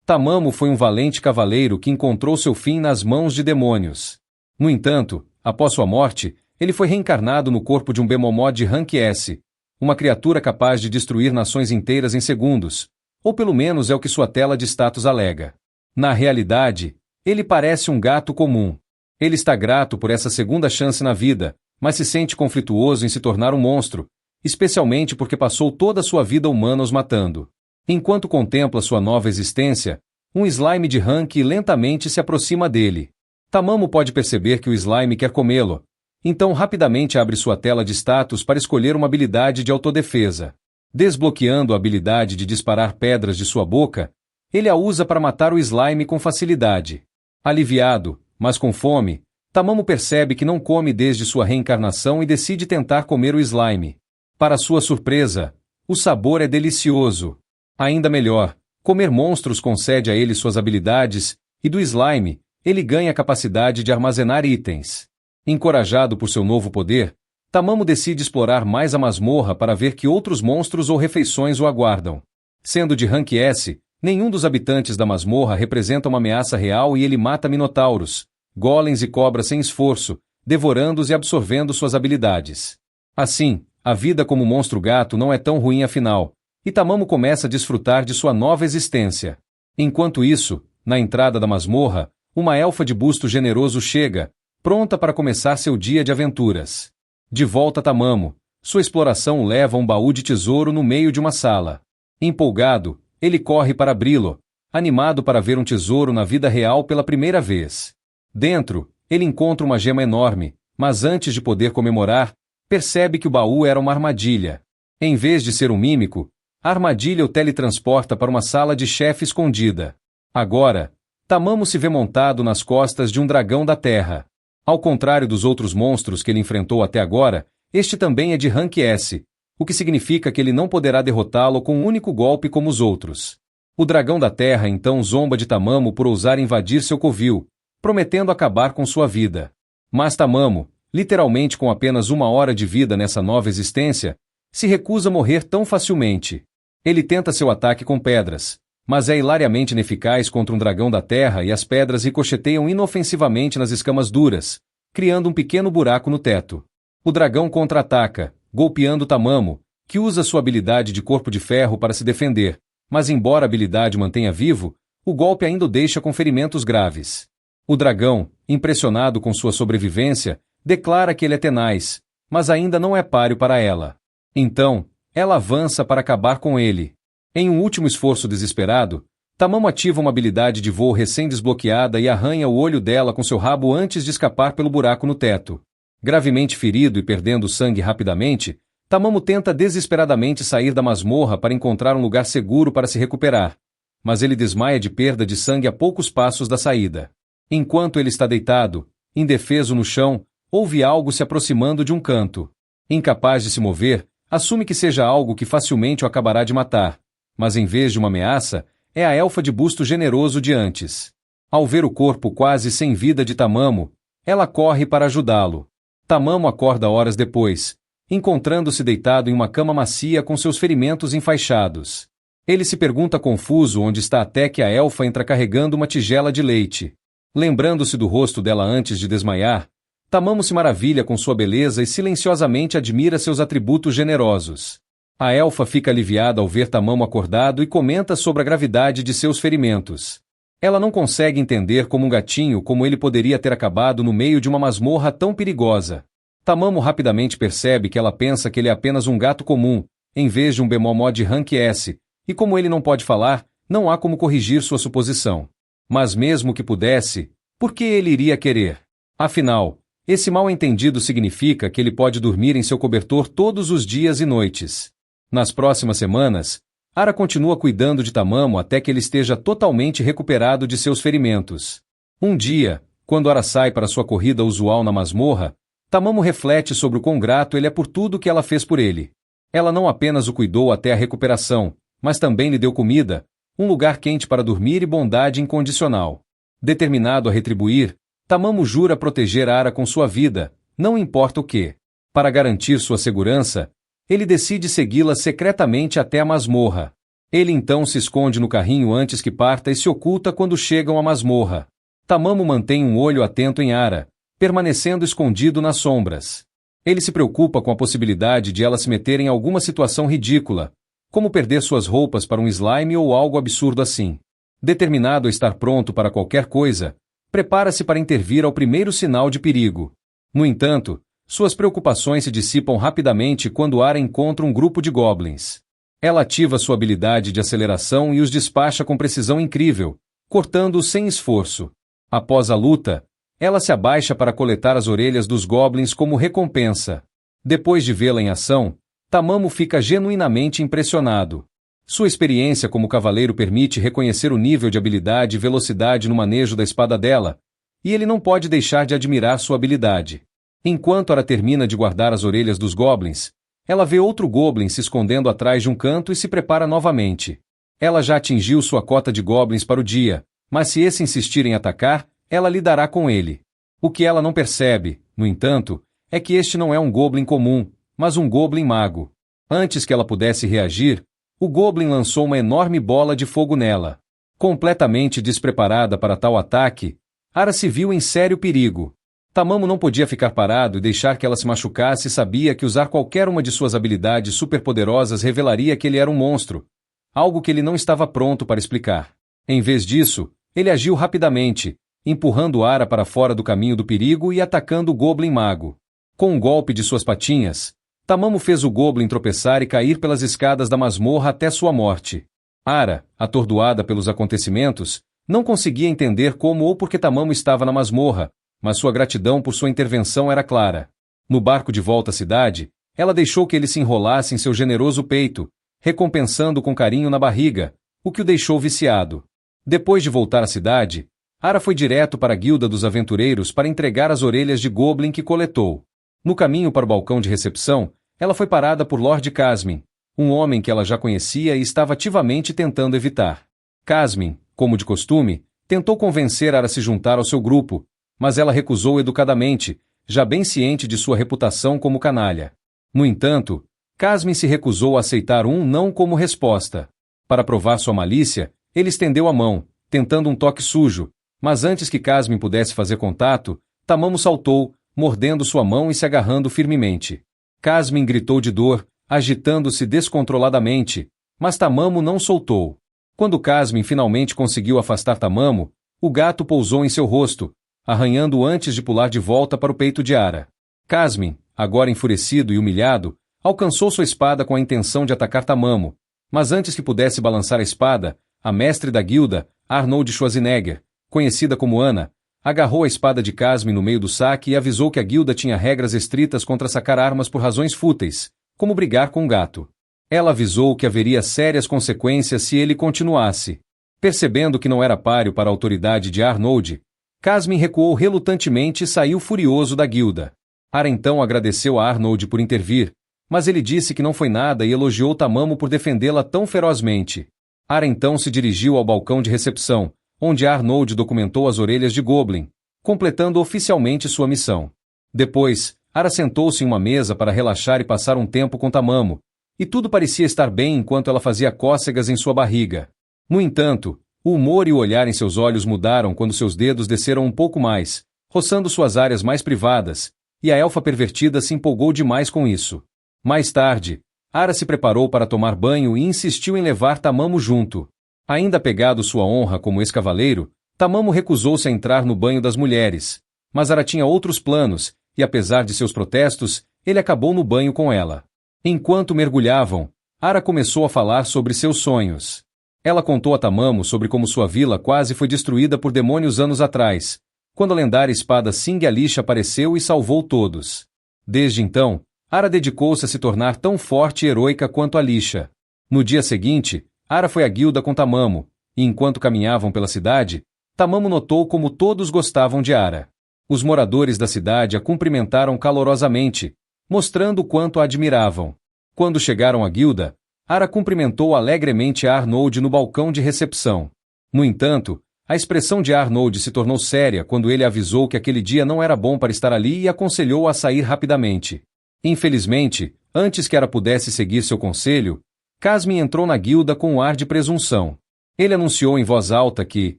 Tamamo foi um valente cavaleiro que encontrou seu fim nas mãos de demônios. No entanto, após sua morte, ele foi reencarnado no corpo de um Bemomo de Rank S, uma criatura capaz de destruir nações inteiras em segundos, ou pelo menos é o que sua tela de status alega. Na realidade, ele parece um gato comum. Ele está grato por essa segunda chance na vida, mas se sente conflituoso em se tornar um monstro, especialmente porque passou toda a sua vida humana os matando. Enquanto contempla sua nova existência, um slime de Rank lentamente se aproxima dele. Tamamo pode perceber que o slime quer comê-lo, então rapidamente abre sua tela de status para escolher uma habilidade de autodefesa. Desbloqueando a habilidade de disparar pedras de sua boca, ele a usa para matar o slime com facilidade. Aliviado, mas com fome, Tamamo percebe que não come desde sua reencarnação e decide tentar comer o slime. Para sua surpresa, o sabor é delicioso. Ainda melhor, comer monstros concede a ele suas habilidades, e do slime, ele ganha a capacidade de armazenar itens. Encorajado por seu novo poder, Tamamo decide explorar mais a masmorra para ver que outros monstros ou refeições o aguardam. Sendo de Rank S, nenhum dos habitantes da masmorra representa uma ameaça real e ele mata minotauros, golems e cobras sem esforço, devorando-os e absorvendo suas habilidades. Assim, a vida como monstro-gato não é tão ruim afinal, e Tamamo começa a desfrutar de sua nova existência. Enquanto isso, na entrada da masmorra, uma elfa de busto generoso chega, pronta para começar seu dia de aventuras. De volta a Tamamo, sua exploração o leva a um baú de tesouro no meio de uma sala. Empolgado, ele corre para abri-lo, animado para ver um tesouro na vida real pela primeira vez. Dentro, ele encontra uma gema enorme, mas antes de poder comemorar, percebe que o baú era uma armadilha. Em vez de ser um mímico, a armadilha o teletransporta para uma sala de chefe escondida. Agora, Tamamo se vê montado nas costas de um dragão da terra. Ao contrário dos outros monstros que ele enfrentou até agora, este também é de Rank S, o que significa que ele não poderá derrotá-lo com um único golpe como os outros. O dragão da terra então zomba de Tamamo por ousar invadir seu covil, prometendo acabar com sua vida. Mas Tamamo, literalmente com apenas 1 hora de vida nessa nova existência, se recusa a morrer tão facilmente. Ele tenta seu ataque com pedras, mas é hilariamente ineficaz contra um dragão da terra e as pedras ricocheteiam inofensivamente nas escamas duras, criando um pequeno buraco no teto. O dragão contra-ataca, golpeando Tamamo, que usa sua habilidade de corpo de ferro para se defender, mas embora a habilidade mantenha vivo, o golpe ainda o deixa com ferimentos graves. O dragão, impressionado com sua sobrevivência, declara que ele é tenaz, mas ainda não é páreo para ela. Então, ela avança para acabar com ele. Em um último esforço desesperado, Tamamo ativa uma habilidade de voo recém-desbloqueada e arranha o olho dela com seu rabo antes de escapar pelo buraco no teto. Gravemente ferido e perdendo sangue rapidamente, Tamamo tenta desesperadamente sair da masmorra para encontrar um lugar seguro para se recuperar, mas ele desmaia de perda de sangue a poucos passos da saída. Enquanto ele está deitado, indefeso no chão, ouve algo se aproximando de um canto. Incapaz de se mover, assume que seja algo que facilmente o acabará de matar, mas em vez de uma ameaça, é a elfa de busto generoso de antes. Ao ver o corpo quase sem vida de Tamamo, ela corre para ajudá-lo. Tamamo acorda horas depois, encontrando-se deitado em uma cama macia com seus ferimentos enfaixados. Ele se pergunta confuso onde está até que a elfa entra carregando uma tigela de leite. Lembrando-se do rosto dela antes de desmaiar, Tamamo se maravilha com sua beleza e silenciosamente admira seus atributos generosos. A elfa fica aliviada ao ver Tamamo acordado e comenta sobre a gravidade de seus ferimentos. Ela não consegue entender como um gatinho como ele poderia ter acabado no meio de uma masmorra tão perigosa. Tamamo rapidamente percebe que ela pensa que ele é apenas um gato comum, em vez de um Bemomo de Rank S, e como ele não pode falar, não há como corrigir sua suposição. Mas mesmo que pudesse, por que ele iria querer? Afinal, esse mal-entendido significa que ele pode dormir em seu cobertor todos os dias e noites. Nas próximas semanas, Ara continua cuidando de Tamamo até que ele esteja totalmente recuperado de seus ferimentos. Um dia, quando Ara sai para sua corrida usual na masmorra, Tamamo reflete sobre o quão grato ele é por tudo que ela fez por ele. Ela não apenas o cuidou até a recuperação, mas também lhe deu comida, um lugar quente para dormir e bondade incondicional. Determinado a retribuir, Tamamo jura proteger Ara com sua vida, não importa o que. Para garantir sua segurança, ele decide segui-la secretamente até a masmorra. Ele então se esconde no carrinho antes que parta e se oculta quando chegam à masmorra. Tamamo mantém um olho atento em Ara, permanecendo escondido nas sombras. Ele se preocupa com a possibilidade de ela se meter em alguma situação ridícula, como perder suas roupas para um slime ou algo absurdo assim. Determinado a estar pronto para qualquer coisa, prepara-se para intervir ao primeiro sinal de perigo. No entanto, suas preocupações se dissipam rapidamente quando Ara encontra um grupo de goblins. Ela ativa sua habilidade de aceleração e os despacha com precisão incrível, cortando-os sem esforço. Após a luta, ela se abaixa para coletar as orelhas dos goblins como recompensa. Depois de vê-la em ação, Tamamo fica genuinamente impressionado. Sua experiência como cavaleiro permite reconhecer o nível de habilidade e velocidade no manejo da espada dela, e ele não pode deixar de admirar sua habilidade. Enquanto ela termina de guardar as orelhas dos goblins, ela vê outro goblin se escondendo atrás de um canto e se prepara novamente. Ela já atingiu sua cota de goblins para o dia, mas se esse insistir em atacar, ela lidará com ele. O que ela não percebe, no entanto, é que este não é um goblin comum, mas um goblin mago. Antes que ela pudesse reagir, o goblin lançou uma enorme bola de fogo nela. Completamente despreparada para tal ataque, Ara se viu em sério perigo. Tamamo não podia ficar parado e deixar que ela se machucasse e sabia que usar qualquer uma de suas habilidades superpoderosas revelaria que ele era um monstro, algo que ele não estava pronto para explicar. Em vez disso, ele agiu rapidamente, empurrando Ara para fora do caminho do perigo e atacando o goblin mago. Com um golpe de suas patinhas, Tamamo fez o goblin tropeçar e cair pelas escadas da masmorra até sua morte. Ara, atordoada pelos acontecimentos, não conseguia entender como ou por que Tamamo estava na masmorra, mas sua gratidão por sua intervenção era clara. No barco de volta à cidade, ela deixou que ele se enrolasse em seu generoso peito, recompensando com carinho na barriga, o que o deixou viciado. Depois de voltar à cidade, Ara foi direto para a guilda dos aventureiros para entregar as orelhas de goblin que coletou. No caminho para o balcão de recepção, ela foi parada por Lord Casmin, um homem que ela já conhecia e estava ativamente tentando evitar. Casmin, como de costume, tentou convencer Ara a se juntar ao seu grupo, mas ela recusou educadamente, já bem ciente de sua reputação como canalha. No entanto, Casmin se recusou a aceitar um não como resposta. Para provar sua malícia, ele estendeu a mão, tentando um toque sujo, mas antes que Casmin pudesse fazer contato, Tamamo saltou, mordendo sua mão e se agarrando firmemente. Casmin gritou de dor, agitando-se descontroladamente, mas Tamamo não soltou. Quando Casmin finalmente conseguiu afastar Tamamo, o gato pousou em seu rosto, arranhando-o antes de pular de volta para o peito de Ara. Casmin, agora enfurecido e humilhado, alcançou sua espada com a intenção de atacar Tamamo, mas antes que pudesse balançar a espada, a mestre da guilda, Arnold Schwarzenegger, conhecida como Ana, agarrou a espada de Casmin no meio do saque e avisou que a guilda tinha regras estritas contra sacar armas por razões fúteis, como brigar com um gato. Ela avisou que haveria sérias consequências se ele continuasse. Percebendo que não era páreo para a autoridade de Arnold, Casmin recuou relutantemente e saiu furioso da guilda. Ara então agradeceu a Arnold por intervir, mas ele disse que não foi nada e elogiou Tamamo por defendê-la tão ferozmente. Ara então se dirigiu ao balcão de recepção, onde Arnold documentou as orelhas de Goblin, completando oficialmente sua missão. Depois, Ara sentou-se em uma mesa para relaxar e passar um tempo com Tamamo, e tudo parecia estar bem enquanto ela fazia cócegas em sua barriga. No entanto, o humor e o olhar em seus olhos mudaram quando seus dedos desceram um pouco mais, roçando suas áreas mais privadas, e a elfa pervertida se empolgou demais com isso. Mais tarde, Ara se preparou para tomar banho e insistiu em levar Tamamo junto. Ainda apegado sua honra como ex-cavaleiro, Tamamo recusou-se a entrar no banho das mulheres, mas Ara tinha outros planos, e apesar de seus protestos, ele acabou no banho com ela. Enquanto mergulhavam, Ara começou a falar sobre seus sonhos. Ela contou a Tamamo sobre como sua vila quase foi destruída por demônios anos atrás, quando a lendária espada Singalish apareceu e salvou todos. Desde então, Ara dedicou-se a se tornar tão forte e heroica quanto a Lisha. No dia seguinte, Ara foi à guilda com Tamamo, e enquanto caminhavam pela cidade, Tamamo notou como todos gostavam de Ara. Os moradores da cidade a cumprimentaram calorosamente, mostrando o quanto a admiravam. Quando chegaram à guilda, Ara cumprimentou alegremente a Arnold no balcão de recepção. No entanto, a expressão de Arnold se tornou séria quando ele avisou que aquele dia não era bom para estar ali e aconselhou-a a sair rapidamente. Infelizmente, antes que Ara pudesse seguir seu conselho, Casmin entrou na guilda com um ar de presunção. Ele anunciou em voz alta que,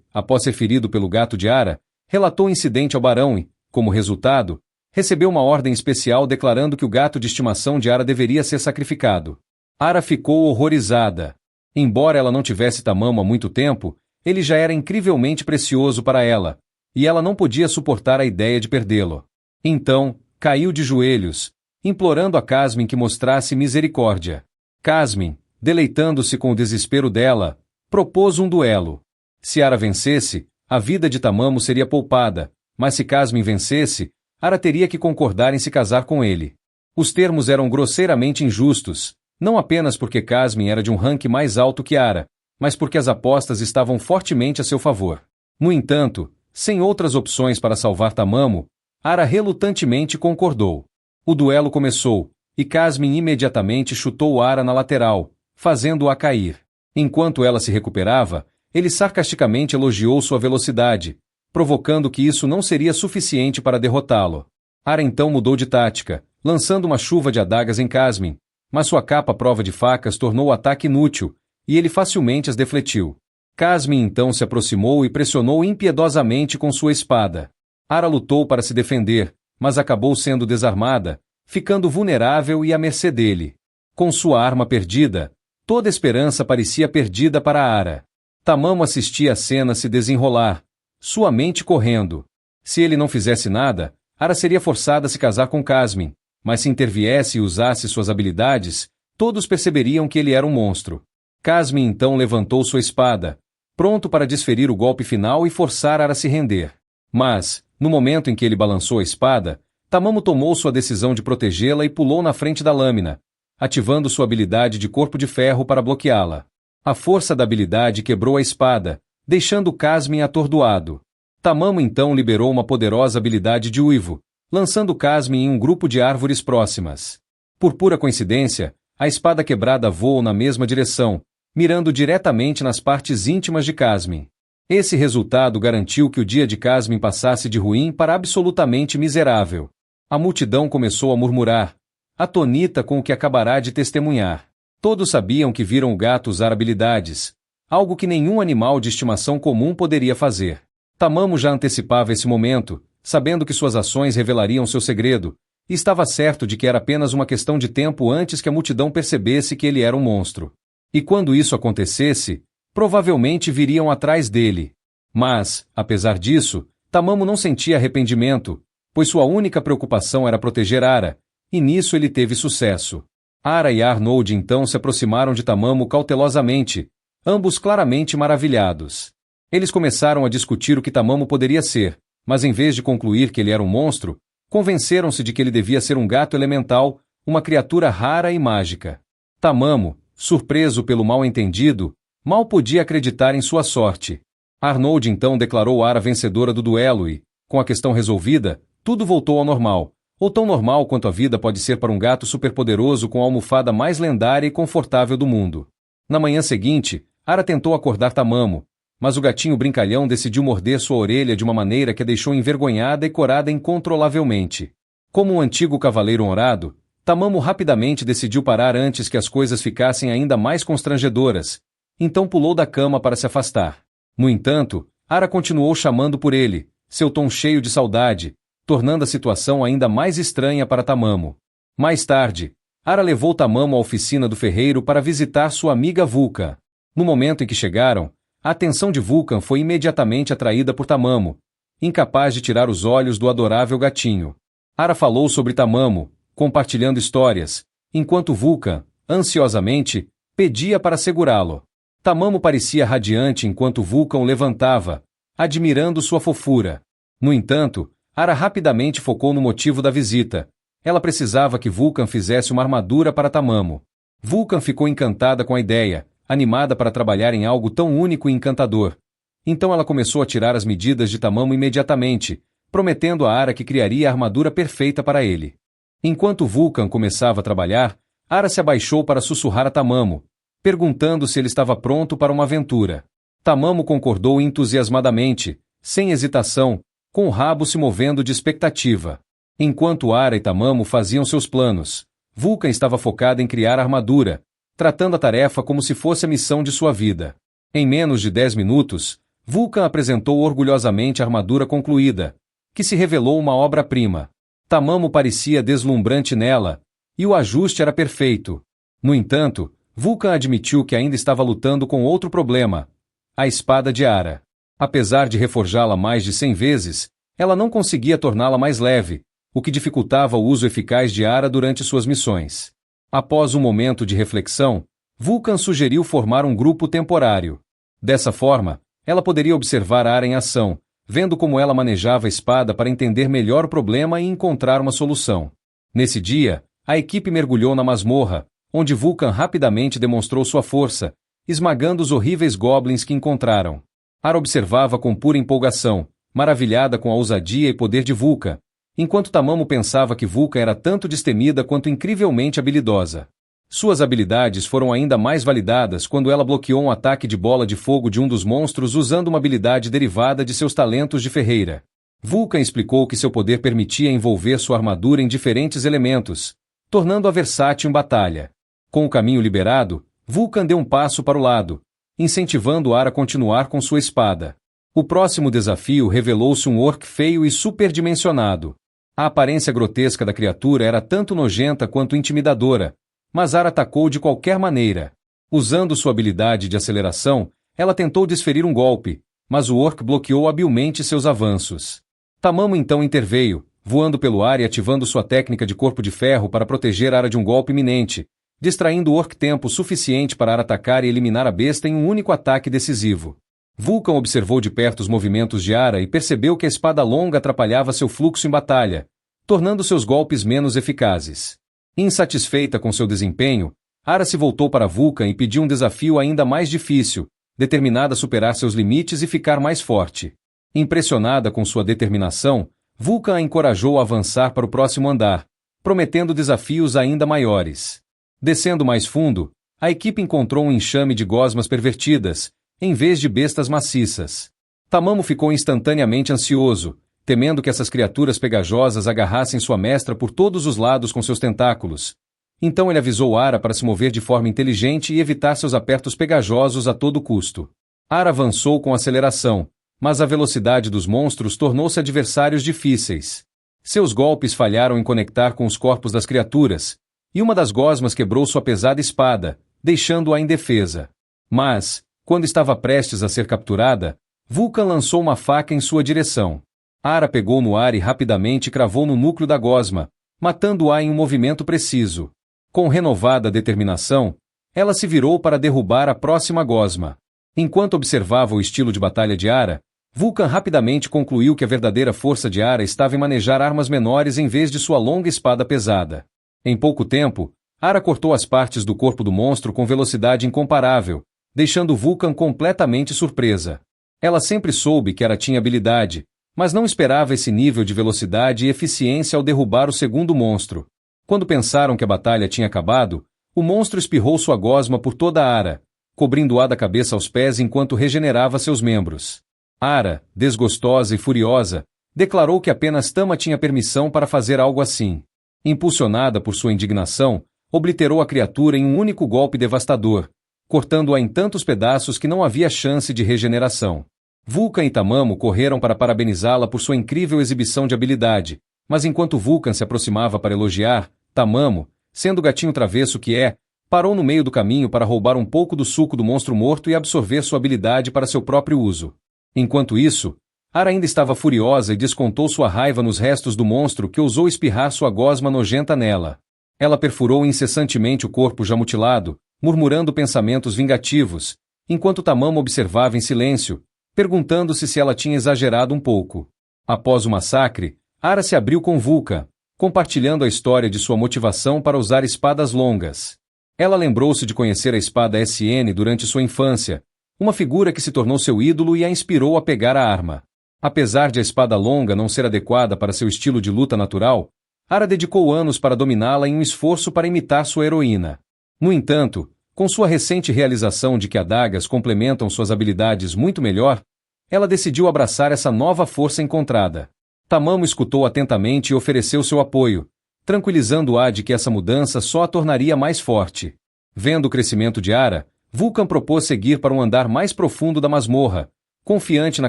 após ser ferido pelo gato de Ara, relatou o incidente ao barão e, como resultado, recebeu uma ordem especial declarando que o gato de estimação de Ara deveria ser sacrificado. Ara ficou horrorizada. Embora ela não tivesse Tamamo há muito tempo, ele já era incrivelmente precioso para ela, e ela não podia suportar a ideia de perdê-lo. Então, caiu de joelhos, implorando a Casmin que mostrasse misericórdia. Casmin, deleitando-se com o desespero dela, propôs um duelo. Se Ara vencesse, a vida de Tamamo seria poupada, mas se Casmin vencesse, Ara teria que concordar em se casar com ele. Os termos eram grosseiramente injustos, não apenas porque Casmin era de um rank mais alto que Ara, mas porque as apostas estavam fortemente a seu favor. No entanto, sem outras opções para salvar Tamamo, Ara relutantemente concordou. O duelo começou, e Casmin imediatamente chutou Ara na lateral, fazendo-a cair. Enquanto ela se recuperava, ele sarcasticamente elogiou sua velocidade, provocando que isso não seria suficiente para derrotá-lo. Ara então mudou de tática, lançando uma chuva de adagas em Casmin, mas sua capa à prova de facas tornou o ataque inútil, e ele facilmente as defletiu. Casmin então se aproximou e pressionou impiedosamente com sua espada. Ara lutou para se defender, mas acabou sendo desarmada, ficando vulnerável e à mercê dele. Com sua arma perdida, toda esperança parecia perdida para Ara. Tamamo assistia a cena se desenrolar, sua mente correndo. Se ele não fizesse nada, Ara seria forçada a se casar com Casmin, mas se interviesse e usasse suas habilidades, todos perceberiam que ele era um monstro. Casmin então levantou sua espada, pronto para desferir o golpe final e forçar Ara a se render. Mas, no momento em que ele balançou a espada, Tamamo tomou sua decisão de protegê-la e pulou na frente da lâmina, ativando sua habilidade de corpo de ferro para bloqueá-la. A força da habilidade quebrou a espada, deixando Casmin atordoado. Tamamo então liberou uma poderosa habilidade de uivo, lançando Casmin em um grupo de árvores próximas. Por pura coincidência, a espada quebrada voou na mesma direção, mirando diretamente nas partes íntimas de Casmin. Esse resultado garantiu que o dia de Casmin passasse de ruim para absolutamente miserável. A multidão começou a murmurar, atônita com o que acabará de testemunhar. Todos sabiam que viram o gato usar habilidades, algo que nenhum animal de estimação comum poderia fazer. Tamamo já antecipava esse momento, sabendo que suas ações revelariam seu segredo, e estava certo de que era apenas uma questão de tempo antes que a multidão percebesse que ele era um monstro. E quando isso acontecesse, provavelmente viriam atrás dele. Mas, apesar disso, Tamamo não sentia arrependimento, pois sua única preocupação era proteger Ara, e nisso ele teve sucesso. Ara e Arnold então se aproximaram de Tamamo cautelosamente, ambos claramente maravilhados. Eles começaram a discutir o que Tamamo poderia ser, mas em vez de concluir que ele era um monstro, convenceram-se de que ele devia ser um gato elemental, uma criatura rara e mágica. Tamamo, surpreso pelo mal-entendido, mal podia acreditar em sua sorte. Arnold então declarou Ara vencedora do duelo e, com a questão resolvida, tudo voltou ao normal, ou tão normal quanto a vida pode ser para um gato superpoderoso com a almofada mais lendária e confortável do mundo. Na manhã seguinte, Ara tentou acordar Tamamo, mas o gatinho brincalhão decidiu morder sua orelha de uma maneira que a deixou envergonhada e corada incontrolavelmente. Como um antigo cavaleiro honrado, Tamamo rapidamente decidiu parar antes que as coisas ficassem ainda mais constrangedoras, então pulou da cama para se afastar. No entanto, Ara continuou chamando por ele, seu tom cheio de saudade, tornando a situação ainda mais estranha para Tamamo. Mais tarde, Ara levou Tamamo à oficina do ferreiro para visitar sua amiga Vulcan. No momento em que chegaram, a atenção de Vulcan foi imediatamente atraída por Tamamo, incapaz de tirar os olhos do adorável gatinho. Ara falou sobre Tamamo, compartilhando histórias, enquanto Vulcan, ansiosamente, pedia para segurá-lo. Tamamo parecia radiante enquanto Vulcan o levantava, admirando sua fofura. No entanto, Ara rapidamente focou no motivo da visita. Ela precisava que Vulcan fizesse uma armadura para Tamamo. Vulcan ficou encantada com a ideia, animada para trabalhar em algo tão único e encantador. Então ela começou a tirar as medidas de Tamamo imediatamente, prometendo a Ara que criaria a armadura perfeita para ele. Enquanto Vulcan começava a trabalhar, Ara se abaixou para sussurrar a Tamamo, perguntando se ele estava pronto para uma aventura. Tamamo concordou entusiasmadamente, sem hesitação, com o rabo se movendo de expectativa. Enquanto Ara e Tamamo faziam seus planos, Vulcan estava focada em criar a armadura, tratando a tarefa como se fosse a missão de sua vida. Em menos de 10 minutos, Vulcan apresentou orgulhosamente a armadura concluída, que se revelou uma obra-prima. Tamamo parecia deslumbrante nela, e o ajuste era perfeito. No entanto, Vulcan admitiu que ainda estava lutando com outro problema: a espada de Ara. Apesar de reforjá-la mais de 100 vezes, ela não conseguia torná-la mais leve, o que dificultava o uso eficaz de Ara durante suas missões. Após um momento de reflexão, Vulcan sugeriu formar um grupo temporário. Dessa forma, ela poderia observar Ara em ação, vendo como ela manejava a espada para entender melhor o problema e encontrar uma solução. Nesse dia, a equipe mergulhou na masmorra, onde Vulcan rapidamente demonstrou sua força, esmagando os horríveis goblins que encontraram. Ara observava com pura empolgação, maravilhada com a ousadia e poder de Vulcan, enquanto Tamamo pensava que Vulcan era tanto destemida quanto incrivelmente habilidosa. Suas habilidades foram ainda mais validadas quando ela bloqueou um ataque de bola de fogo de um dos monstros usando uma habilidade derivada de seus talentos de ferreira. Vulcan explicou que seu poder permitia envolver sua armadura em diferentes elementos, tornando-a versátil em batalha. Com o caminho liberado, Vulcan deu um passo para o lado, incentivando Ara a continuar com sua espada. O próximo desafio revelou-se um orc feio e superdimensionado. A aparência grotesca da criatura era tanto nojenta quanto intimidadora, mas Ara atacou de qualquer maneira. Usando sua habilidade de aceleração, ela tentou desferir um golpe, mas o orc bloqueou habilmente seus avanços. Tamamo então interveio, voando pelo ar e ativando sua técnica de corpo de ferro para proteger Ara de um golpe iminente, distraindo o orc tempo suficiente para Ara atacar e eliminar a besta em um único ataque decisivo. Vulcan observou de perto os movimentos de Ara e percebeu que a espada longa atrapalhava seu fluxo em batalha, tornando seus golpes menos eficazes. Insatisfeita com seu desempenho, Ara se voltou para Vulcan e pediu um desafio ainda mais difícil, determinada a superar seus limites e ficar mais forte. Impressionada com sua determinação, Vulcan a encorajou a avançar para o próximo andar, prometendo desafios ainda maiores. Descendo mais fundo, a equipe encontrou um enxame de gosmas pervertidas, em vez de bestas maciças. Tamamo ficou instantaneamente ansioso, temendo que essas criaturas pegajosas agarrassem sua mestra por todos os lados com seus tentáculos. Então ele avisou Ara para se mover de forma inteligente e evitar seus apertos pegajosos a todo custo. Ara avançou com aceleração, mas a velocidade dos monstros tornou-se adversários difíceis. Seus golpes falharam em conectar com os corpos das criaturas, e uma das gosmas quebrou sua pesada espada, deixando-a indefesa. Mas, quando estava prestes a ser capturada, Vulcan lançou uma faca em sua direção. Ara pegou no ar e rapidamente cravou no núcleo da gosma, matando-a em um movimento preciso. Com renovada determinação, ela se virou para derrubar a próxima gosma. Enquanto observava o estilo de batalha de Ara, Vulcan rapidamente concluiu que a verdadeira força de Ara estava em manejar armas menores em vez de sua longa espada pesada. Em pouco tempo, Ara cortou as partes do corpo do monstro com velocidade incomparável, deixando Vulcan completamente surpresa. Ela sempre soube que Ara tinha habilidade, mas não esperava esse nível de velocidade e eficiência ao derrubar o segundo monstro. Quando pensaram que a batalha tinha acabado, o monstro espirrou sua gosma por toda a Ara, cobrindo-a da cabeça aos pés enquanto regenerava seus membros. Ara, desgostosa e furiosa, declarou que apenas Tama tinha permissão para fazer algo assim. Impulsionada por sua indignação, obliterou a criatura em um único golpe devastador, cortando-a em tantos pedaços que não havia chance de regeneração. Vulcan e Tamamo correram para parabenizá-la por sua incrível exibição de habilidade, mas enquanto Vulcan se aproximava para elogiar, Tamamo, sendo o gatinho travesso que é, parou no meio do caminho para roubar um pouco do suco do monstro morto e absorver sua habilidade para seu próprio uso. Enquanto isso, Ara ainda estava furiosa e descontou sua raiva nos restos do monstro que ousou espirrar sua gosma nojenta nela. Ela perfurou incessantemente o corpo já mutilado, murmurando pensamentos vingativos, enquanto Tamamo observava em silêncio, perguntando-se se ela tinha exagerado um pouco. Após o massacre, Ara se abriu com Vulcan, compartilhando a história de sua motivação para usar espadas longas. Ela lembrou-se de conhecer a espada SN durante sua infância, uma figura que se tornou seu ídolo e a inspirou a pegar a arma. Apesar de a espada longa não ser adequada para seu estilo de luta natural, Ara dedicou anos para dominá-la em um esforço para imitar sua heroína. No entanto, com sua recente realização de que adagas complementam suas habilidades muito melhor, ela decidiu abraçar essa nova força encontrada. Tamamo escutou atentamente e ofereceu seu apoio, tranquilizando-a de que essa mudança só a tornaria mais forte. Vendo o crescimento de Ara, Vulcan propôs seguir para um andar mais profundo da masmorra, confiante na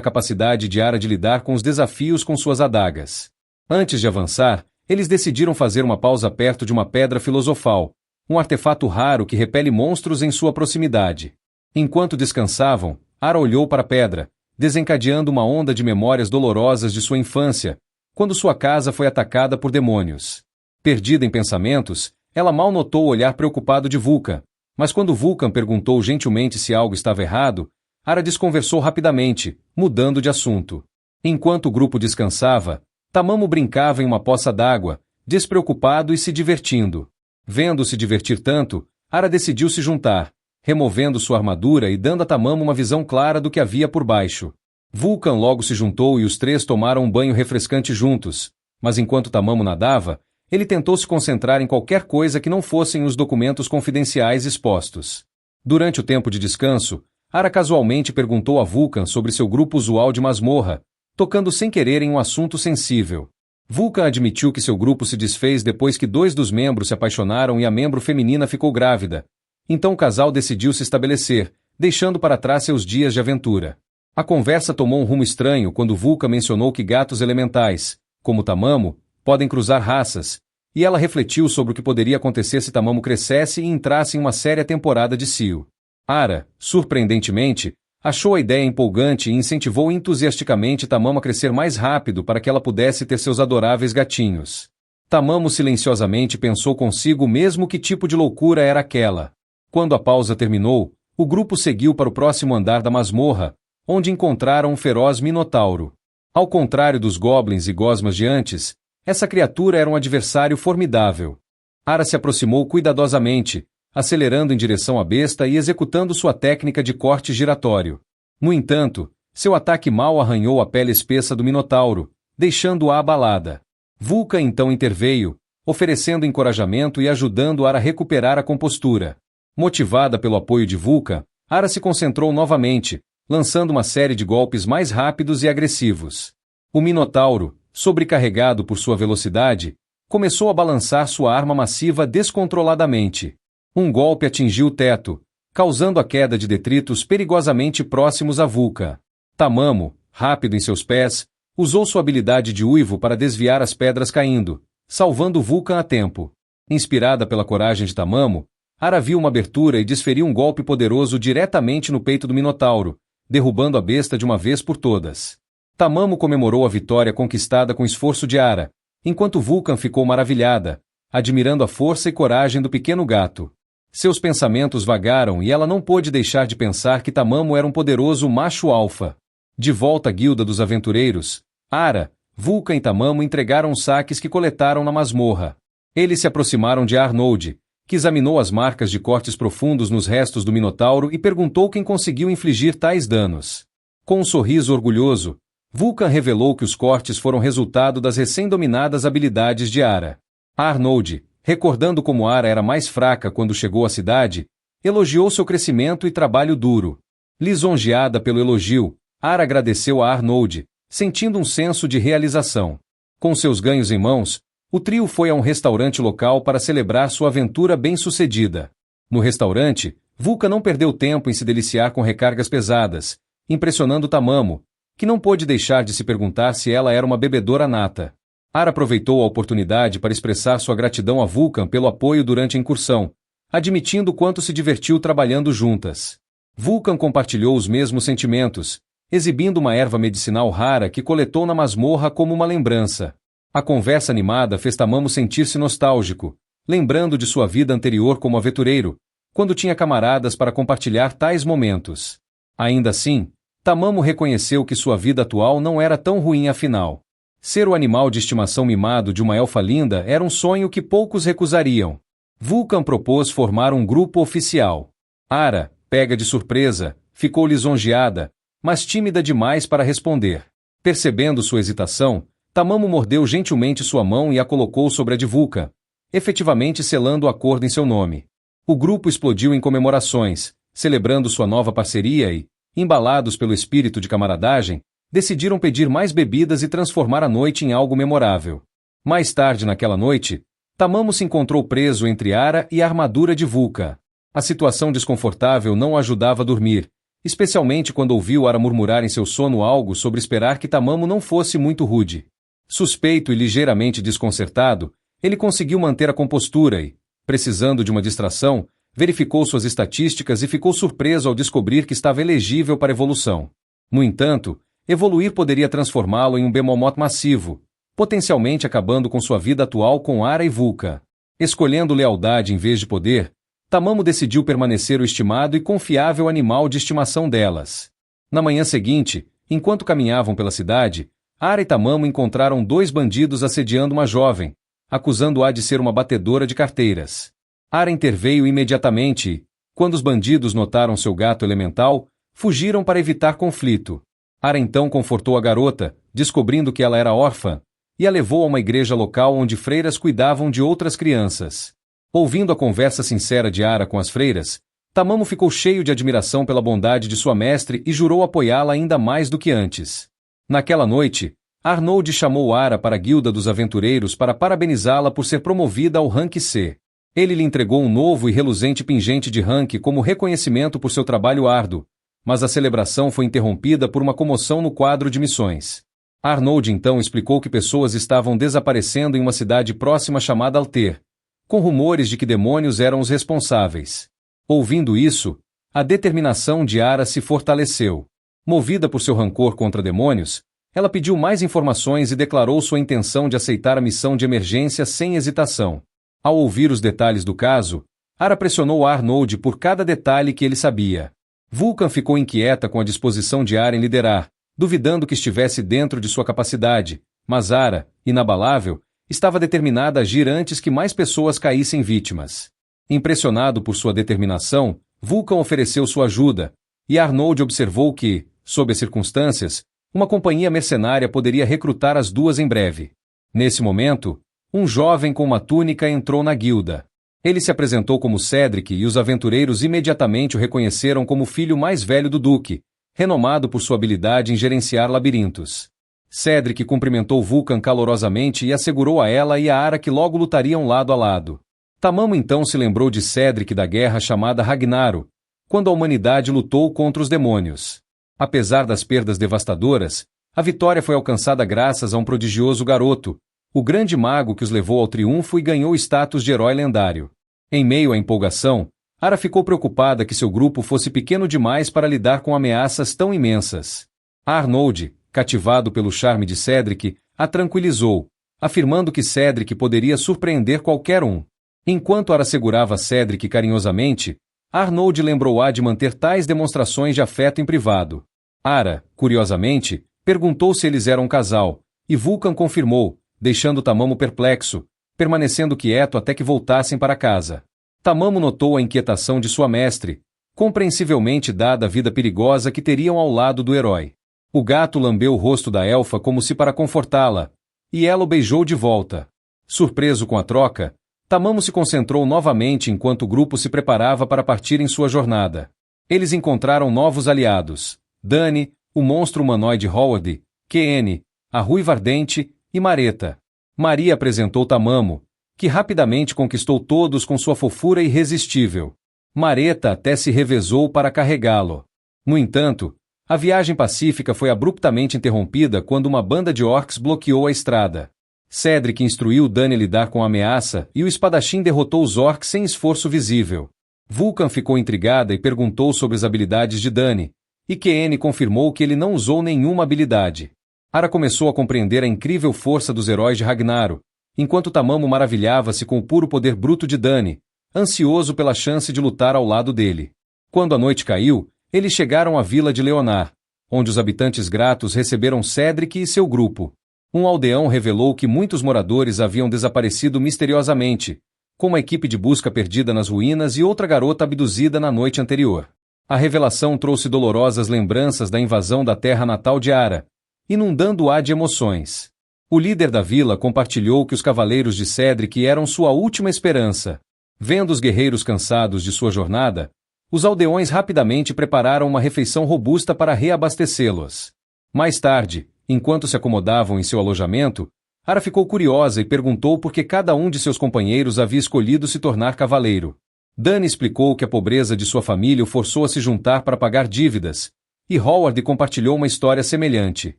capacidade de Ara de lidar com os desafios com suas adagas. Antes de avançar, eles decidiram fazer uma pausa perto de uma pedra filosofal, um artefato raro que repele monstros em sua proximidade. Enquanto descansavam, Ara olhou para a pedra, desencadeando uma onda de memórias dolorosas de sua infância, quando sua casa foi atacada por demônios. Perdida em pensamentos, ela mal notou o olhar preocupado de Vulcan, mas quando Vulcan perguntou gentilmente se algo estava errado, Ara desconversou rapidamente, mudando de assunto. Enquanto o grupo descansava, Tamamo brincava em uma poça d'água, despreocupado e se divertindo. Vendo-se divertir tanto, Ara decidiu se juntar, removendo sua armadura e dando a Tamamo uma visão clara do que havia por baixo. Vulcan logo se juntou e os três tomaram um banho refrescante juntos, mas enquanto Tamamo nadava, ele tentou se concentrar em qualquer coisa que não fossem os documentos confidenciais expostos. Durante o tempo de descanso, Ara casualmente perguntou a Vulcan sobre seu grupo usual de masmorra, tocando sem querer em um assunto sensível. Vulcan admitiu que seu grupo se desfez depois que 2 dos membros se apaixonaram e a membro feminina ficou grávida. Então o casal decidiu se estabelecer, deixando para trás seus dias de aventura. A conversa tomou um rumo estranho quando Vulcan mencionou que gatos elementais, como Tamamo, podem cruzar raças, e ela refletiu sobre o que poderia acontecer se Tamamo crescesse e entrasse em uma séria temporada de cio. Ara, surpreendentemente, achou a ideia empolgante e incentivou entusiasticamente Tamamo a crescer mais rápido para que ela pudesse ter seus adoráveis gatinhos. Tamamo silenciosamente pensou consigo mesmo que tipo de loucura era aquela. Quando a pausa terminou, o grupo seguiu para o próximo andar da masmorra, onde encontraram um feroz minotauro. Ao contrário dos goblins e gosmas de antes, essa criatura era um adversário formidável. Ara se aproximou cuidadosamente, acelerando em direção à besta e executando sua técnica de corte giratório. No entanto, seu ataque mal arranhou a pele espessa do minotauro, deixando-a abalada. Vulcan então interveio, oferecendo encorajamento e ajudando Ara a recuperar a compostura. Motivada pelo apoio de Vulcan, Ara se concentrou novamente, lançando uma série de golpes mais rápidos e agressivos. O minotauro, sobrecarregado por sua velocidade, começou a balançar sua arma massiva descontroladamente. Um golpe atingiu o teto, causando a queda de detritos perigosamente próximos a Vulcan. Tamamo, rápido em seus pés, usou sua habilidade de uivo para desviar as pedras caindo, salvando Vulcan a tempo. Inspirada pela coragem de Tamamo, Ara viu uma abertura e desferiu um golpe poderoso diretamente no peito do minotauro, derrubando a besta de uma vez por todas. Tamamo comemorou a vitória conquistada com esforço de Ara, enquanto Vulcan ficou maravilhada, admirando a força e coragem do pequeno gato. Seus pensamentos vagaram e ela não pôde deixar de pensar que Tamamo era um poderoso macho alfa. De volta à guilda dos aventureiros, Ara, Vulcan e Tamamo entregaram os saques que coletaram na masmorra. Eles se aproximaram de Arnold, que examinou as marcas de cortes profundos nos restos do minotauro e perguntou quem conseguiu infligir tais danos. Com um sorriso orgulhoso, Vulcan revelou que os cortes foram resultado das recém-dominadas habilidades de Ara. Arnold, recordando como Ara era mais fraca quando chegou à cidade, elogiou seu crescimento e trabalho duro. Lisonjeada pelo elogio, Ara agradeceu a Arnold, sentindo um senso de realização. Com seus ganhos em mãos, o trio foi a um restaurante local para celebrar sua aventura bem-sucedida. No restaurante, Vulcan não perdeu tempo em se deliciar com recargas pesadas, impressionando Tamamo, que não pôde deixar de se perguntar se ela era uma bebedora nata. Ara aproveitou a oportunidade para expressar sua gratidão a Vulcan pelo apoio durante a incursão, admitindo quanto se divertiu trabalhando juntas. Vulcan compartilhou os mesmos sentimentos, exibindo uma erva medicinal rara que coletou na masmorra como uma lembrança. A conversa animada fez Tamamo sentir-se nostálgico, lembrando de sua vida anterior como aventureiro, quando tinha camaradas para compartilhar tais momentos. Ainda assim, Tamamo reconheceu que sua vida atual não era tão ruim afinal. Ser o animal de estimação mimado de uma elfa linda era um sonho que poucos recusariam. Vulcan propôs formar um grupo oficial. Ara, pega de surpresa, ficou lisonjeada, mas tímida demais para responder. Percebendo sua hesitação, Tamamo mordeu gentilmente sua mão e a colocou sobre a de Vulcan, efetivamente selando o acordo em seu nome. O grupo explodiu em comemorações, celebrando sua nova parceria e, embalados pelo espírito de camaradagem, decidiram pedir mais bebidas e transformar a noite em algo memorável. Mais tarde naquela noite, Tamamo se encontrou preso entre Ara e a armadura de Vulcan. A situação desconfortável não o ajudava a dormir, especialmente quando ouviu Ara murmurar em seu sono algo sobre esperar que Tamamo não fosse muito rude. Suspeito e ligeiramente desconcertado, ele conseguiu manter a compostura e, precisando de uma distração, verificou suas estatísticas e ficou surpreso ao descobrir que estava elegível para evolução. No entanto, evoluir poderia transformá-lo em um Bemomoth massivo, potencialmente acabando com sua vida atual com Ara e Vulcan. Escolhendo lealdade em vez de poder, Tamamo decidiu permanecer o estimado e confiável animal de estimação delas. Na manhã seguinte, enquanto caminhavam pela cidade, Ara e Tamamo encontraram 2 bandidos assediando uma jovem, acusando-a de ser uma batedora de carteiras. Ara interveio imediatamente e, quando os bandidos notaram seu gato elemental, fugiram para evitar conflito. Ara então confortou a garota, descobrindo que ela era órfã, e a levou a uma igreja local onde freiras cuidavam de outras crianças. Ouvindo a conversa sincera de Ara com as freiras, Tamamo ficou cheio de admiração pela bondade de sua mestre e jurou apoiá-la ainda mais do que antes. Naquela noite, Arnold chamou Ara para a Guilda dos Aventureiros para parabenizá-la por ser promovida ao rank C. Ele lhe entregou um novo e reluzente pingente de rank como reconhecimento por seu trabalho árduo, mas a celebração foi interrompida por uma comoção no quadro de missões. Arnold então explicou que pessoas estavam desaparecendo em uma cidade próxima chamada Alter, com rumores de que demônios eram os responsáveis. Ouvindo isso, a determinação de Ara se fortaleceu. Movida por seu rancor contra demônios, ela pediu mais informações e declarou sua intenção de aceitar a missão de emergência sem hesitação. Ao ouvir os detalhes do caso, Ara pressionou Arnold por cada detalhe que ele sabia. Vulcan ficou inquieta com a disposição de Ara em liderar, duvidando que estivesse dentro de sua capacidade, mas Ara, inabalável, estava determinada a agir antes que mais pessoas caíssem vítimas. Impressionado por sua determinação, Vulcan ofereceu sua ajuda, e Arnold observou que, sob as circunstâncias, uma companhia mercenária poderia recrutar as duas em breve. Nesse momento, um jovem com uma túnica entrou na guilda. Ele se apresentou como Cedric e os aventureiros imediatamente o reconheceram como o filho mais velho do duque, renomado por sua habilidade em gerenciar labirintos. Cedric cumprimentou Vulcan calorosamente e assegurou a ela e a Ara que logo lutariam lado a lado. Tamamo então se lembrou de Cedric da guerra chamada Ragnaro, quando a humanidade lutou contra os demônios. Apesar das perdas devastadoras, a vitória foi alcançada graças a um prodigioso garoto, o grande mago que os levou ao triunfo e ganhou o status de herói lendário. Em meio à empolgação, Ara ficou preocupada que seu grupo fosse pequeno demais para lidar com ameaças tão imensas. Arnold, cativado pelo charme de Cedric, a tranquilizou, afirmando que Cedric poderia surpreender qualquer um. Enquanto Ara segurava Cedric carinhosamente, Arnold lembrou-a de manter tais demonstrações de afeto em privado. Ara, curiosamente, perguntou se eles eram um casal, e Vulcan confirmou, deixando Tamamo perplexo, permanecendo quieto até que voltassem para casa. Tamamo notou a inquietação de sua mestre, compreensivelmente dada a vida perigosa que teriam ao lado do herói. O gato lambeu o rosto da elfa como se para confortá-la, e ela o beijou de volta. Surpreso com a troca, Tamamo se concentrou novamente enquanto o grupo se preparava para partir em sua jornada. Eles encontraram novos aliados: Dani, o monstro humanoide Howard, Keene, a ruiva ardente e Mareta. Maria apresentou Tamamo, que rapidamente conquistou todos com sua fofura irresistível. Mareta até se revezou para carregá-lo. No entanto, a viagem pacífica foi abruptamente interrompida quando uma banda de orcs bloqueou a estrada. Cedric instruiu Dani a lidar com a ameaça e o espadachim derrotou os orcs sem esforço visível. Vulcan ficou intrigada e perguntou sobre as habilidades de Dani, e Keene confirmou que ele não usou nenhuma habilidade. Ara começou a compreender a incrível força dos heróis de Ragnaro, enquanto Tamamo maravilhava-se com o puro poder bruto de Dani, ansioso pela chance de lutar ao lado dele. Quando a noite caiu, eles chegaram à vila de Leonar, onde os habitantes gratos receberam Cedric e seu grupo. Um aldeão revelou que muitos moradores haviam desaparecido misteriosamente, com uma equipe de busca perdida nas ruínas e outra garota abduzida na noite anterior. A revelação trouxe dolorosas lembranças da invasão da terra natal de Ara, inundando-a de emoções. O líder da vila compartilhou que os cavaleiros de Cedric eram sua última esperança. Vendo os guerreiros cansados de sua jornada, os aldeões rapidamente prepararam uma refeição robusta para reabastecê-los. Mais tarde, enquanto se acomodavam em seu alojamento, Ara ficou curiosa e perguntou por que cada um de seus companheiros havia escolhido se tornar cavaleiro. Dani explicou que a pobreza de sua família o forçou a se juntar para pagar dívidas, e Howard compartilhou uma história semelhante.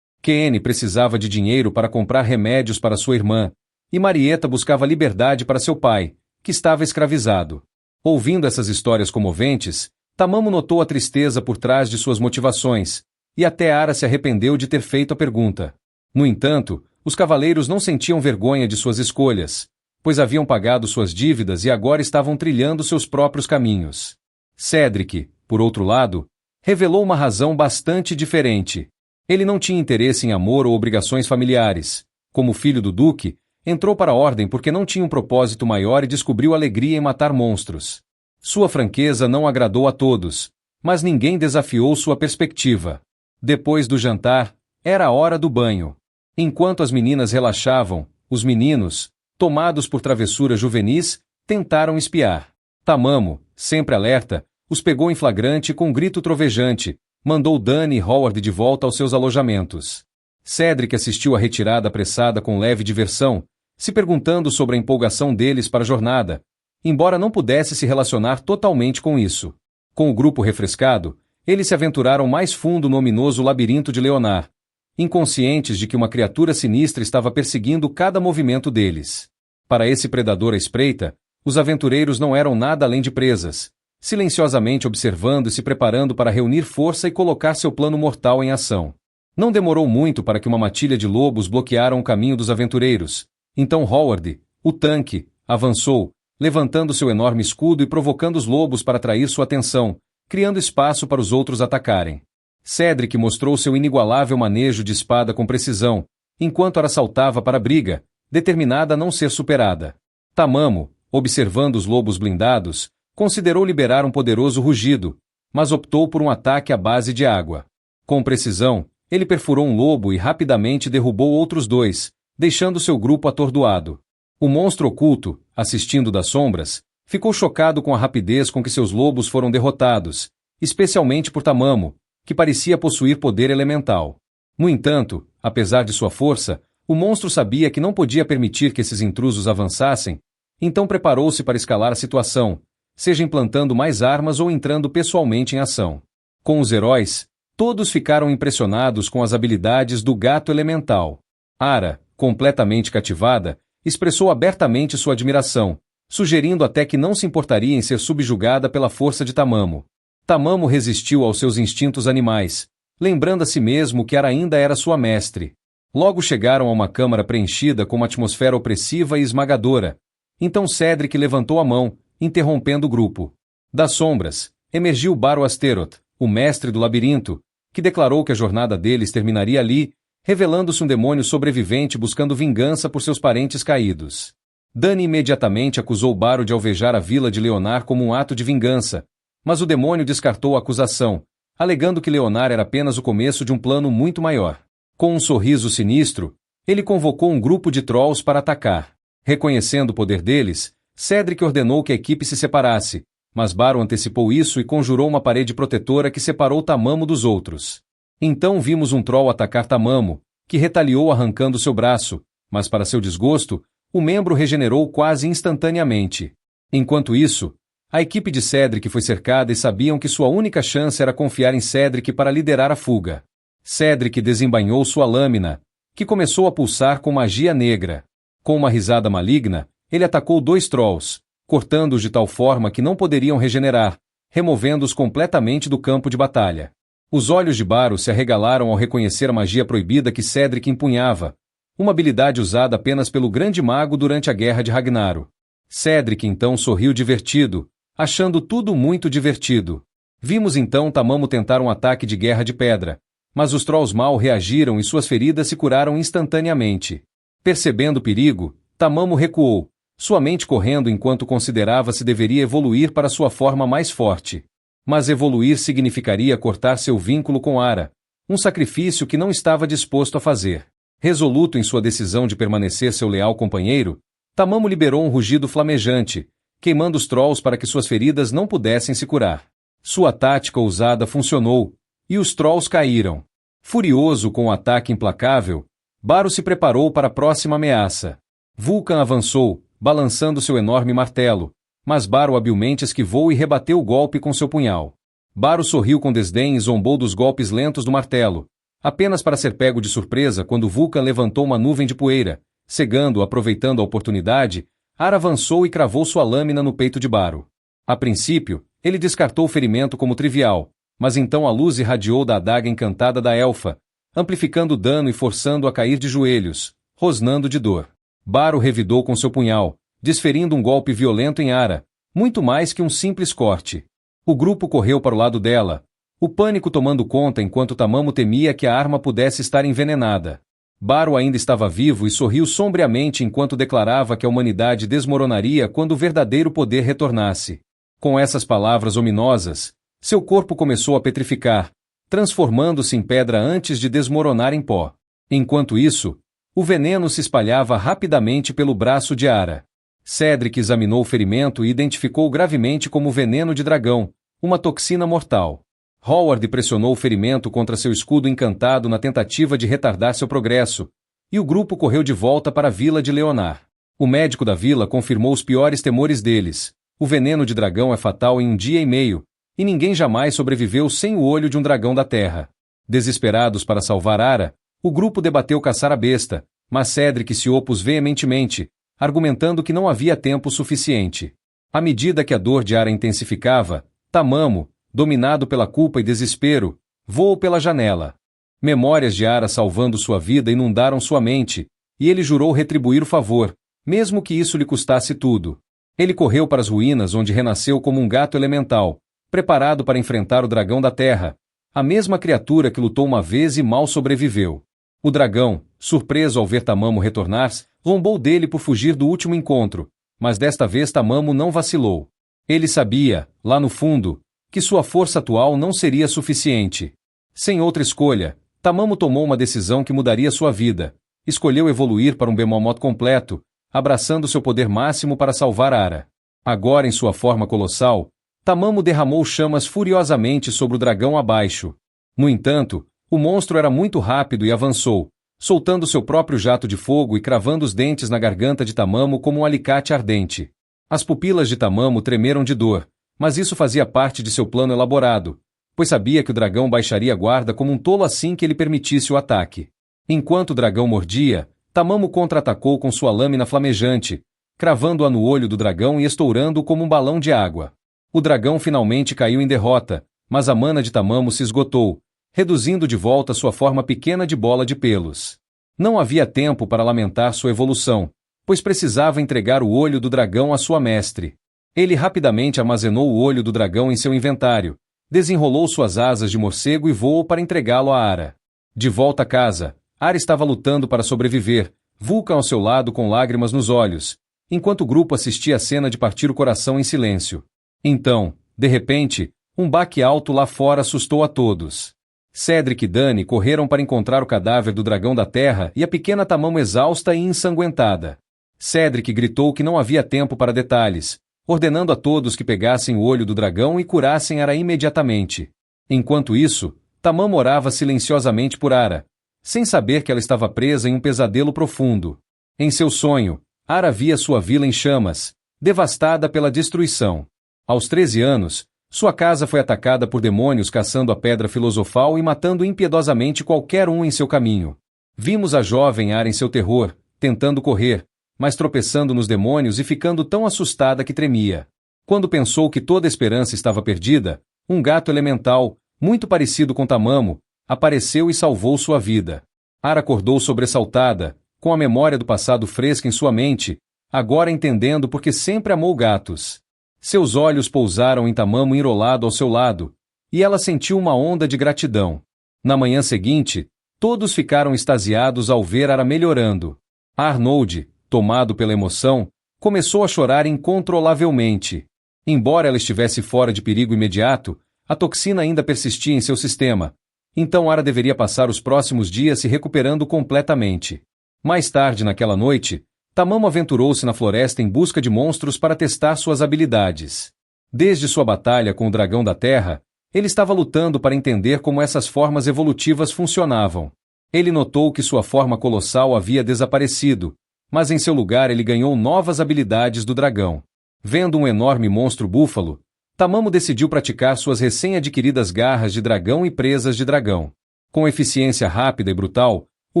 Kenny precisava de dinheiro para comprar remédios para sua irmã, e Marieta buscava liberdade para seu pai, que estava escravizado. Ouvindo essas histórias comoventes, Tamamo notou a tristeza por trás de suas motivações, e até Ara se arrependeu de ter feito a pergunta. No entanto, os cavaleiros não sentiam vergonha de suas escolhas, pois haviam pagado suas dívidas e agora estavam trilhando seus próprios caminhos. Cedric, por outro lado, revelou uma razão bastante diferente. Ele não tinha interesse em amor ou obrigações familiares. Como filho do Duque, entrou para a Ordem porque não tinha um propósito maior e descobriu alegria em matar monstros. Sua franqueza não agradou a todos, mas ninguém desafiou sua perspectiva. Depois do jantar, era a hora do banho. Enquanto as meninas relaxavam, os meninos, tomados por travessuras juvenis, tentaram espiar. Tamamo, sempre alerta, os pegou em flagrante com um grito trovejante, mandou Dani e Howard de volta aos seus alojamentos. Cedric assistiu à retirada apressada com leve diversão, se perguntando sobre a empolgação deles para a jornada, embora não pudesse se relacionar totalmente com isso. Com o grupo refrescado, eles se aventuraram mais fundo no ominoso labirinto de Leonar, inconscientes de que uma criatura sinistra estava perseguindo cada movimento deles. Para esse predador à espreita, os aventureiros não eram nada além de presas, silenciosamente observando e se preparando para reunir força e colocar seu plano mortal em ação. Não demorou muito para que uma matilha de lobos bloquearam o caminho dos aventureiros. Então Howard, o tanque, avançou, levantando seu enorme escudo e provocando os lobos para atrair sua atenção, criando espaço para os outros atacarem. Cedric mostrou seu inigualável manejo de espada com precisão, enquanto Ara saltava para a briga, determinada a não ser superada. Tamamo, observando os lobos blindados, considerou liberar um poderoso rugido, mas optou por um ataque à base de água. Com precisão, ele perfurou um lobo e rapidamente derrubou outros dois, deixando seu grupo atordoado. O monstro oculto, assistindo das sombras, ficou chocado com a rapidez com que seus lobos foram derrotados, especialmente por Tamamo, que parecia possuir poder elemental. No entanto, apesar de sua força, o monstro sabia que não podia permitir que esses intrusos avançassem, então preparou-se para escalar a situação, seja implantando mais armas ou entrando pessoalmente em ação. Com os heróis, todos ficaram impressionados com as habilidades do gato elemental. Ara, completamente cativada, expressou abertamente sua admiração, sugerindo até que não se importaria em ser subjugada pela força de Tamamo. Tamamo resistiu aos seus instintos animais, lembrando a si mesmo que Ara ainda era sua mestre. Logo chegaram a uma câmara preenchida com uma atmosfera opressiva e esmagadora. Então Cedric levantou a mão, interrompendo o grupo. Das sombras, emergiu Baro Asteroth, o mestre do labirinto, que declarou que a jornada deles terminaria ali, revelando-se um demônio sobrevivente buscando vingança por seus parentes caídos. Dani imediatamente acusou Baro de alvejar a vila de Leonar como um ato de vingança, mas o demônio descartou a acusação, alegando que Leonar era apenas o começo de um plano muito maior. Com um sorriso sinistro, ele convocou um grupo de trolls para atacar. Reconhecendo o poder deles, Cedric ordenou que a equipe se separasse, mas Baro antecipou isso e conjurou uma parede protetora que separou Tamamo dos outros. Então vimos um troll atacar Tamamo, que retaliou arrancando seu braço, mas para seu desgosto, o membro regenerou quase instantaneamente. Enquanto isso, a equipe de Cedric foi cercada e sabiam que sua única chance era confiar em Cedric para liderar a fuga. Cedric desembainhou sua lâmina, que começou a pulsar com magia negra. Com uma risada maligna, ele atacou 2 trolls, cortando-os de tal forma que não poderiam regenerar, removendo-os completamente do campo de batalha. Os olhos de Baro se arregalaram ao reconhecer a magia proibida que Cedric empunhava, uma habilidade usada apenas pelo grande mago durante a Guerra de Ragnaro. Cedric então sorriu divertido, achando tudo muito divertido. Vimos então Tamamo tentar um ataque de guerra de pedra, mas os trolls mal reagiram e suas feridas se curaram instantaneamente. Percebendo o perigo, Tamamo recuou, sua mente correndo enquanto considerava se deveria evoluir para sua forma mais forte. Mas evoluir significaria cortar seu vínculo com Ara, um sacrifício que não estava disposto a fazer. Resoluto em sua decisão de permanecer seu leal companheiro, Tamamo liberou um rugido flamejante, queimando os trolls para que suas feridas não pudessem se curar. Sua tática ousada funcionou, e os trolls caíram. Furioso com o ataque implacável, Baro se preparou para a próxima ameaça. Vulcan avançou, balançando seu enorme martelo, mas Baro habilmente esquivou e rebateu o golpe com seu punhal. Baro sorriu com desdém e zombou dos golpes lentos do martelo, apenas para ser pego de surpresa quando Vulcan levantou uma nuvem de poeira. Cegando, aproveitando a oportunidade, Ara avançou e cravou sua lâmina no peito de Baro. A princípio, ele descartou o ferimento como trivial, mas então a luz irradiou da adaga encantada da elfa, amplificando o dano e forçando-o a cair de joelhos, rosnando de dor. Baro revidou com seu punhal, desferindo um golpe violento em Ara, muito mais que um simples corte. O grupo correu para o lado dela, o pânico tomando conta enquanto Tamamo temia que a arma pudesse estar envenenada. Baro ainda estava vivo e sorriu sombriamente enquanto declarava que a humanidade desmoronaria quando o verdadeiro poder retornasse. Com essas palavras ominosas, seu corpo começou a petrificar, transformando-se em pedra antes de desmoronar em pó. Enquanto isso, o veneno se espalhava rapidamente pelo braço de Ara. Cedric examinou o ferimento e identificou gravemente como veneno de dragão, uma toxina mortal. Howard pressionou o ferimento contra seu escudo encantado na tentativa de retardar seu progresso, e o grupo correu de volta para a vila de Leonar. O médico da vila confirmou os piores temores deles. O veneno de dragão é fatal em 1 dia e meio, e ninguém jamais sobreviveu sem o olho de um dragão da terra. Desesperados para salvar Ara, o grupo debateu caçar a besta, mas Cedric se opôs veementemente, argumentando que não havia tempo suficiente. À medida que a dor de Ara intensificava, Tamamo, dominado pela culpa e desespero, voou pela janela. Memórias de Ara salvando sua vida inundaram sua mente, e ele jurou retribuir o favor, mesmo que isso lhe custasse tudo. Ele correu para as ruínas onde renasceu como um gato elemental, preparado para enfrentar o dragão da terra, a mesma criatura que lutou uma vez e mal sobreviveu. O dragão, surpreso ao ver Tamamo retornar, zombou dele por fugir do último encontro, mas desta vez Tamamo não vacilou. Ele sabia, lá no fundo, que sua força atual não seria suficiente. Sem outra escolha, Tamamo tomou uma decisão que mudaria sua vida. Escolheu evoluir para um Behemoth completo, abraçando seu poder máximo para salvar Ara. Agora em sua forma colossal, Tamamo derramou chamas furiosamente sobre o dragão abaixo. No entanto, o monstro era muito rápido e avançou, soltando seu próprio jato de fogo e cravando os dentes na garganta de Tamamo como um alicate ardente. As pupilas de Tamamo tremeram de dor, mas isso fazia parte de seu plano elaborado, pois sabia que o dragão baixaria a guarda como um tolo assim que ele permitisse o ataque. Enquanto o dragão mordia, Tamamo contra-atacou com sua lâmina flamejante, cravando-a no olho do dragão e estourando-o como um balão de água. O dragão finalmente caiu em derrota, mas a mana de Tamamo se esgotou, reduzindo de volta sua forma pequena de bola de pelos. Não havia tempo para lamentar sua evolução, pois precisava entregar o olho do dragão à sua mestre. Ele rapidamente armazenou o olho do dragão em seu inventário, desenrolou suas asas de morcego e voou para entregá-lo a Ara. De volta a casa, Ara estava lutando para sobreviver, Vulcan ao seu lado com lágrimas nos olhos, enquanto o grupo assistia a cena de partir o coração em silêncio. Então, de repente, um baque alto lá fora assustou a todos. Cedric e Dany correram para encontrar o cadáver do dragão da terra e a pequena Tamamo exausta e ensanguentada. Cedric gritou que não havia tempo para detalhes, ordenando a todos que pegassem o olho do dragão e curassem Ara imediatamente. Enquanto isso, Tamamo orava silenciosamente por Ara, sem saber que ela estava presa em um pesadelo profundo. Em seu sonho, Ara via sua vila em chamas, devastada pela destruição. Aos 13 anos, sua casa foi atacada por demônios caçando a pedra filosofal e matando impiedosamente qualquer um em seu caminho. Vimos a jovem Ara em seu terror, tentando correr, mas tropeçando nos demônios e ficando tão assustada que tremia. Quando pensou que toda a esperança estava perdida, um gato elemental, muito parecido com Tamamo, apareceu e salvou sua vida. Ara acordou sobressaltada, com a memória do passado fresca em sua mente, agora entendendo por que sempre amou gatos. Seus olhos pousaram em Tamamo enrolado ao seu lado, e ela sentiu uma onda de gratidão. Na manhã seguinte, todos ficaram extasiados ao ver Ara melhorando. Arnold, tomado pela emoção, começou a chorar incontrolavelmente. Embora ela estivesse fora de perigo imediato, a toxina ainda persistia em seu sistema, então Ara deveria passar os próximos dias se recuperando completamente. Mais tarde naquela noite, Tamamo aventurou-se na floresta em busca de monstros para testar suas habilidades. Desde sua batalha com o dragão da terra, ele estava lutando para entender como essas formas evolutivas funcionavam. Ele notou que sua forma colossal havia desaparecido, mas em seu lugar ele ganhou novas habilidades do dragão. Vendo um enorme monstro búfalo, Tamamo decidiu praticar suas recém-adquiridas garras de dragão e presas de dragão. Com eficiência rápida e brutal, o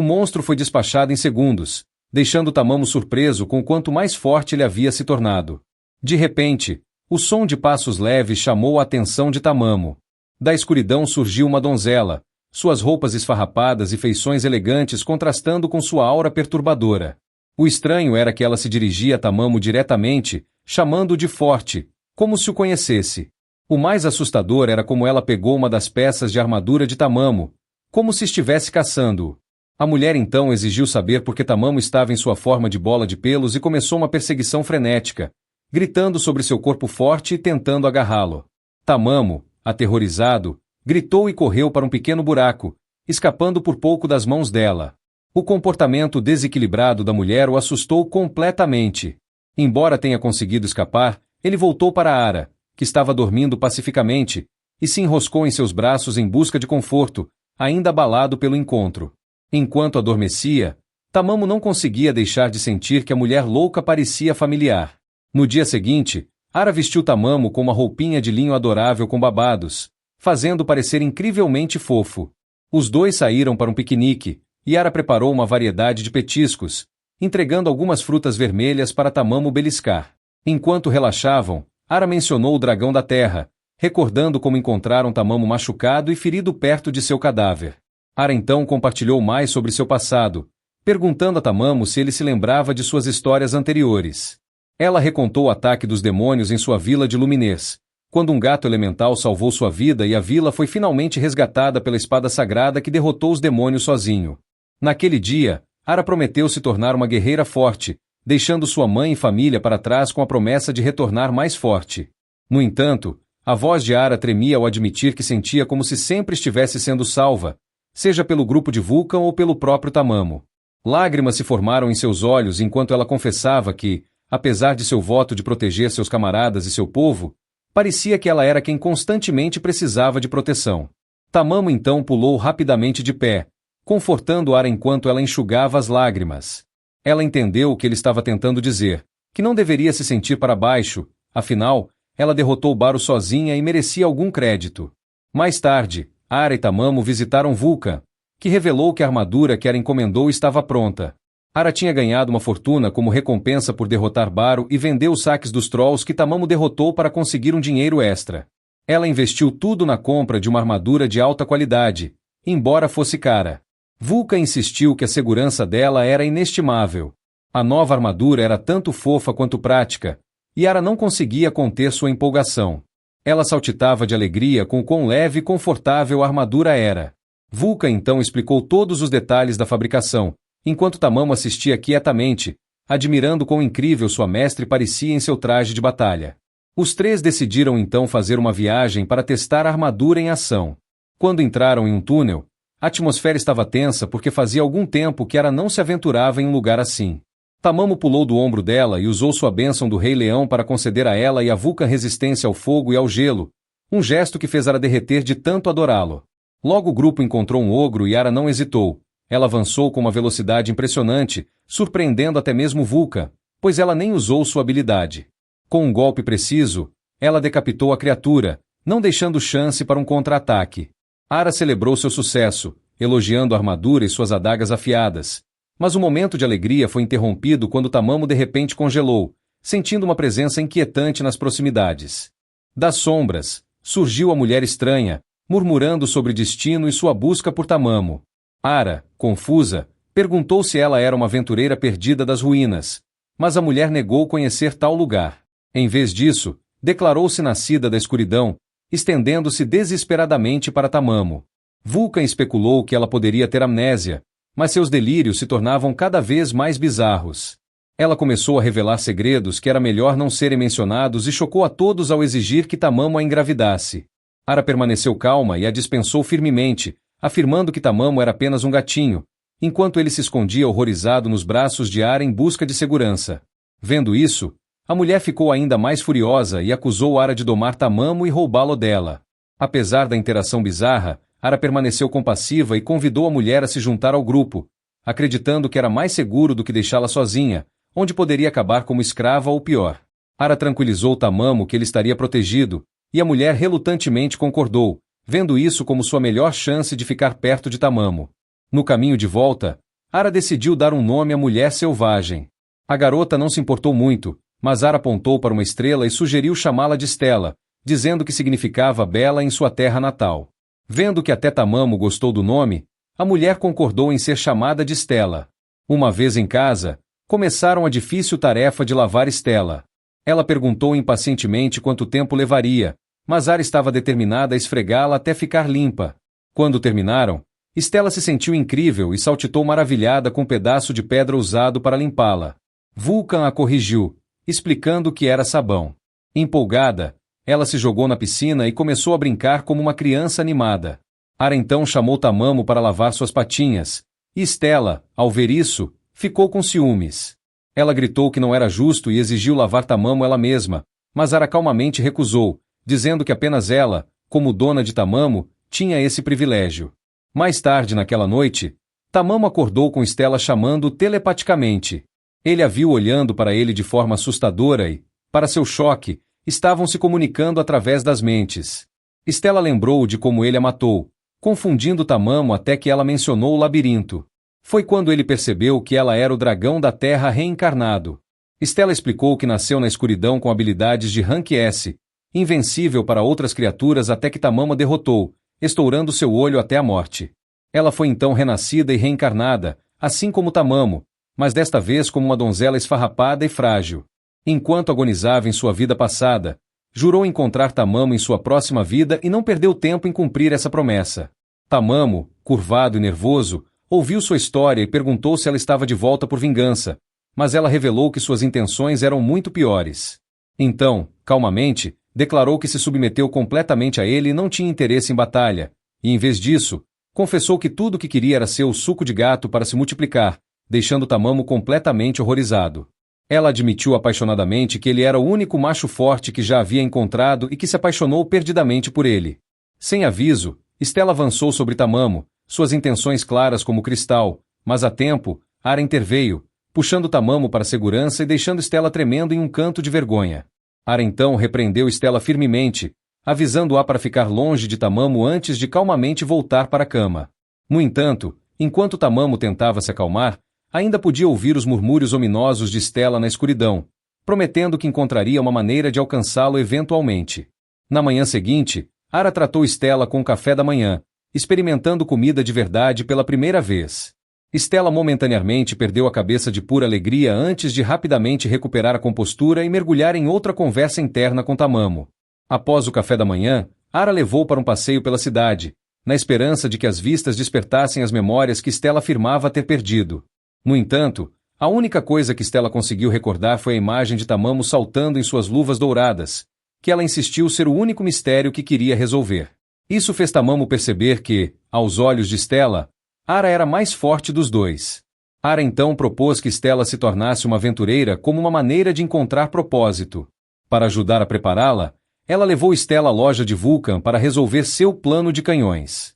monstro foi despachado em segundos, deixando Tamamo surpreso com o quanto mais forte ele havia se tornado. De repente, o som de passos leves chamou a atenção de Tamamo. Da escuridão surgiu uma donzela, suas roupas esfarrapadas e feições elegantes contrastando com sua aura perturbadora. O estranho era que ela se dirigia a Tamamo diretamente, chamando-o de forte, como se o conhecesse. O mais assustador era como ela pegou uma das peças de armadura de Tamamo, como se estivesse caçando-o. A mulher então exigiu saber por que Tamamo estava em sua forma de bola de pelos e começou uma perseguição frenética, gritando sobre seu corpo forte e tentando agarrá-lo. Tamamo, aterrorizado, gritou e correu para um pequeno buraco, escapando por pouco das mãos dela. O comportamento desequilibrado da mulher o assustou completamente. Embora tenha conseguido escapar, ele voltou para Ara, que estava dormindo pacificamente, e se enroscou em seus braços em busca de conforto, ainda abalado pelo encontro. Enquanto adormecia, Tamamo não conseguia deixar de sentir que a mulher louca parecia familiar. No dia seguinte, Ara vestiu Tamamo com uma roupinha de linho adorável com babados, fazendo parecer incrivelmente fofo. Os dois saíram para um piquenique, e Ara preparou uma variedade de petiscos, entregando algumas frutas vermelhas para Tamamo beliscar. Enquanto relaxavam, Ara mencionou o dragão da terra, recordando como encontraram Tamamo machucado e ferido perto de seu cadáver. Ara então compartilhou mais sobre seu passado, perguntando a Tamamo se ele se lembrava de suas histórias anteriores. Ela recontou o ataque dos demônios em sua vila de Luminês, quando um gato elemental salvou sua vida e a vila foi finalmente resgatada pela espada sagrada que derrotou os demônios sozinho. Naquele dia, Ara prometeu se tornar uma guerreira forte, deixando sua mãe e família para trás com a promessa de retornar mais forte. No entanto, a voz de Ara tremia ao admitir que sentia como se sempre estivesse sendo salva, seja pelo grupo de Vulcan ou pelo próprio Tamamo. Lágrimas se formaram em seus olhos enquanto ela confessava que, apesar de seu voto de proteger seus camaradas e seu povo, parecia que ela era quem constantemente precisava de proteção. Tamamo então pulou rapidamente de pé, confortando Ara enquanto ela enxugava as lágrimas. Ela entendeu o que ele estava tentando dizer, que não deveria se sentir para baixo, afinal, ela derrotou Baru sozinha e merecia algum crédito. Mais tarde, Ara e Tamamo visitaram Vulcan, que revelou que a armadura que Ara encomendou estava pronta. Ara tinha ganhado uma fortuna como recompensa por derrotar Baru e vendeu os saques dos Trolls que Tamamo derrotou para conseguir um dinheiro extra. Ela investiu tudo na compra de uma armadura de alta qualidade, embora fosse cara. Vulcan insistiu que a segurança dela era inestimável. A nova armadura era tanto fofa quanto prática, e Ara não conseguia conter sua empolgação. Ela saltitava de alegria com o quão leve e confortável a armadura era. Vulcan então explicou todos os detalhes da fabricação, enquanto Tamamo assistia quietamente, admirando quão incrível sua mestre parecia em seu traje de batalha. Os três decidiram então fazer uma viagem para testar a armadura em ação. Quando entraram em um túnel, a atmosfera estava tensa porque fazia algum tempo que Ara não se aventurava em um lugar assim. Tamamo pulou do ombro dela e usou sua bênção do Rei Leão para conceder a ela e a Vulcan resistência ao fogo e ao gelo, um gesto que fez Ara derreter de tanto adorá-lo. Logo o grupo encontrou um ogro e Ara não hesitou. Ela avançou com uma velocidade impressionante, surpreendendo até mesmo Vulcan, pois ela nem usou sua habilidade. Com um golpe preciso, ela decapitou a criatura, não deixando chance para um contra-ataque. Ara celebrou seu sucesso, elogiando a armadura e suas adagas afiadas. Mas o momento de alegria foi interrompido quando Tamamo de repente congelou, sentindo uma presença inquietante nas proximidades. Das sombras, surgiu a mulher estranha, murmurando sobre destino e sua busca por Tamamo. Ara, confusa, perguntou se ela era uma aventureira perdida das ruínas, mas a mulher negou conhecer tal lugar. Em vez disso, declarou-se nascida da escuridão, estendendo-se desesperadamente para Tamamo. Vulcan especulou que ela poderia ter amnésia, mas seus delírios se tornavam cada vez mais bizarros. Ela começou a revelar segredos que era melhor não serem mencionados e chocou a todos ao exigir que Tamamo a engravidasse. Ara permaneceu calma e a dispensou firmemente, afirmando que Tamamo era apenas um gatinho, enquanto ele se escondia horrorizado nos braços de Ara em busca de segurança. Vendo isso, a mulher ficou ainda mais furiosa e acusou Ara de domar Tamamo e roubá-lo dela. Apesar da interação bizarra, Ara permaneceu compassiva e convidou a mulher a se juntar ao grupo, acreditando que era mais seguro do que deixá-la sozinha, onde poderia acabar como escrava ou pior. Ara tranquilizou Tamamo que ele estaria protegido, e a mulher relutantemente concordou, vendo isso como sua melhor chance de ficar perto de Tamamo. No caminho de volta, Ara decidiu dar um nome à mulher selvagem. A garota não se importou muito, mas Ara apontou para uma estrela e sugeriu chamá-la de Stella, dizendo que significava bela em sua terra natal. Vendo que até Tamamo gostou do nome, a mulher concordou em ser chamada de Stella. Uma vez em casa, começaram a difícil tarefa de lavar Stella. Ela perguntou impacientemente quanto tempo levaria, mas Ara estava determinada a esfregá-la até ficar limpa. Quando terminaram, Stella se sentiu incrível e saltitou maravilhada com um pedaço de pedra usado para limpá-la. Vulcan a corrigiu, explicando que era sabão. Empolgada, ela se jogou na piscina e começou a brincar como uma criança animada. Ara então chamou Tamamo para lavar suas patinhas, e Stella, ao ver isso, ficou com ciúmes. Ela gritou que não era justo e exigiu lavar Tamamo ela mesma, mas Ara calmamente recusou, dizendo que apenas ela, como dona de Tamamo, tinha esse privilégio. Mais tarde naquela noite, Tamamo acordou com Stella chamando telepaticamente. Ele a viu olhando para ele de forma assustadora e, para seu choque, estavam se comunicando através das mentes. Stella lembrou de como ele a matou, confundindo Tamamo até que ela mencionou o labirinto. Foi quando ele percebeu que ela era o dragão da Terra reencarnado. Stella explicou que nasceu na escuridão com habilidades de Rank S, invencível para outras criaturas até que Tamamo a derrotou, estourando seu olho até a morte. Ela foi então renascida e reencarnada, assim como Tamamo, mas desta vez como uma donzela esfarrapada e frágil. Enquanto agonizava em sua vida passada, jurou encontrar Tamamo em sua próxima vida e não perdeu tempo em cumprir essa promessa. Tamamo, curvado e nervoso, ouviu sua história e perguntou se ela estava de volta por vingança, mas ela revelou que suas intenções eram muito piores. Então, calmamente, declarou que se submeteu completamente a ele e não tinha interesse em batalha, e em vez disso, confessou que tudo o que queria era seu suco de gato para se multiplicar, deixando Tamamo completamente horrorizado. Ela admitiu apaixonadamente que ele era o único macho forte que já havia encontrado e que se apaixonou perdidamente por ele. Sem aviso, Stella avançou sobre Tamamo, suas intenções claras como cristal, mas a tempo, Ara interveio, puxando Tamamo para a segurança e deixando Stella tremendo em um canto de vergonha. Ara então repreendeu Stella firmemente, avisando-a para ficar longe de Tamamo antes de calmamente voltar para a cama. No entanto, enquanto Tamamo tentava se acalmar, ainda podia ouvir os murmúrios ominosos de Stella na escuridão, prometendo que encontraria uma maneira de alcançá-lo eventualmente. Na manhã seguinte, Ara tratou Stella com o café da manhã, experimentando comida de verdade pela primeira vez. Stella momentaneamente perdeu a cabeça de pura alegria antes de rapidamente recuperar a compostura e mergulhar em outra conversa interna com Tamamo. Após o café da manhã, Ara levou para um passeio pela cidade, na esperança de que as vistas despertassem as memórias que Stella afirmava ter perdido. No entanto, a única coisa que Stella conseguiu recordar foi a imagem de Tamamo saltando em suas luvas douradas, que ela insistiu ser o único mistério que queria resolver. Isso fez Tamamo perceber que, aos olhos de Stella, Ara era mais forte dos dois. Ara então propôs que Stella se tornasse uma aventureira como uma maneira de encontrar propósito. Para ajudar a prepará-la, ela levou Stella à loja de Vulcan para resolver seu plano de canhões.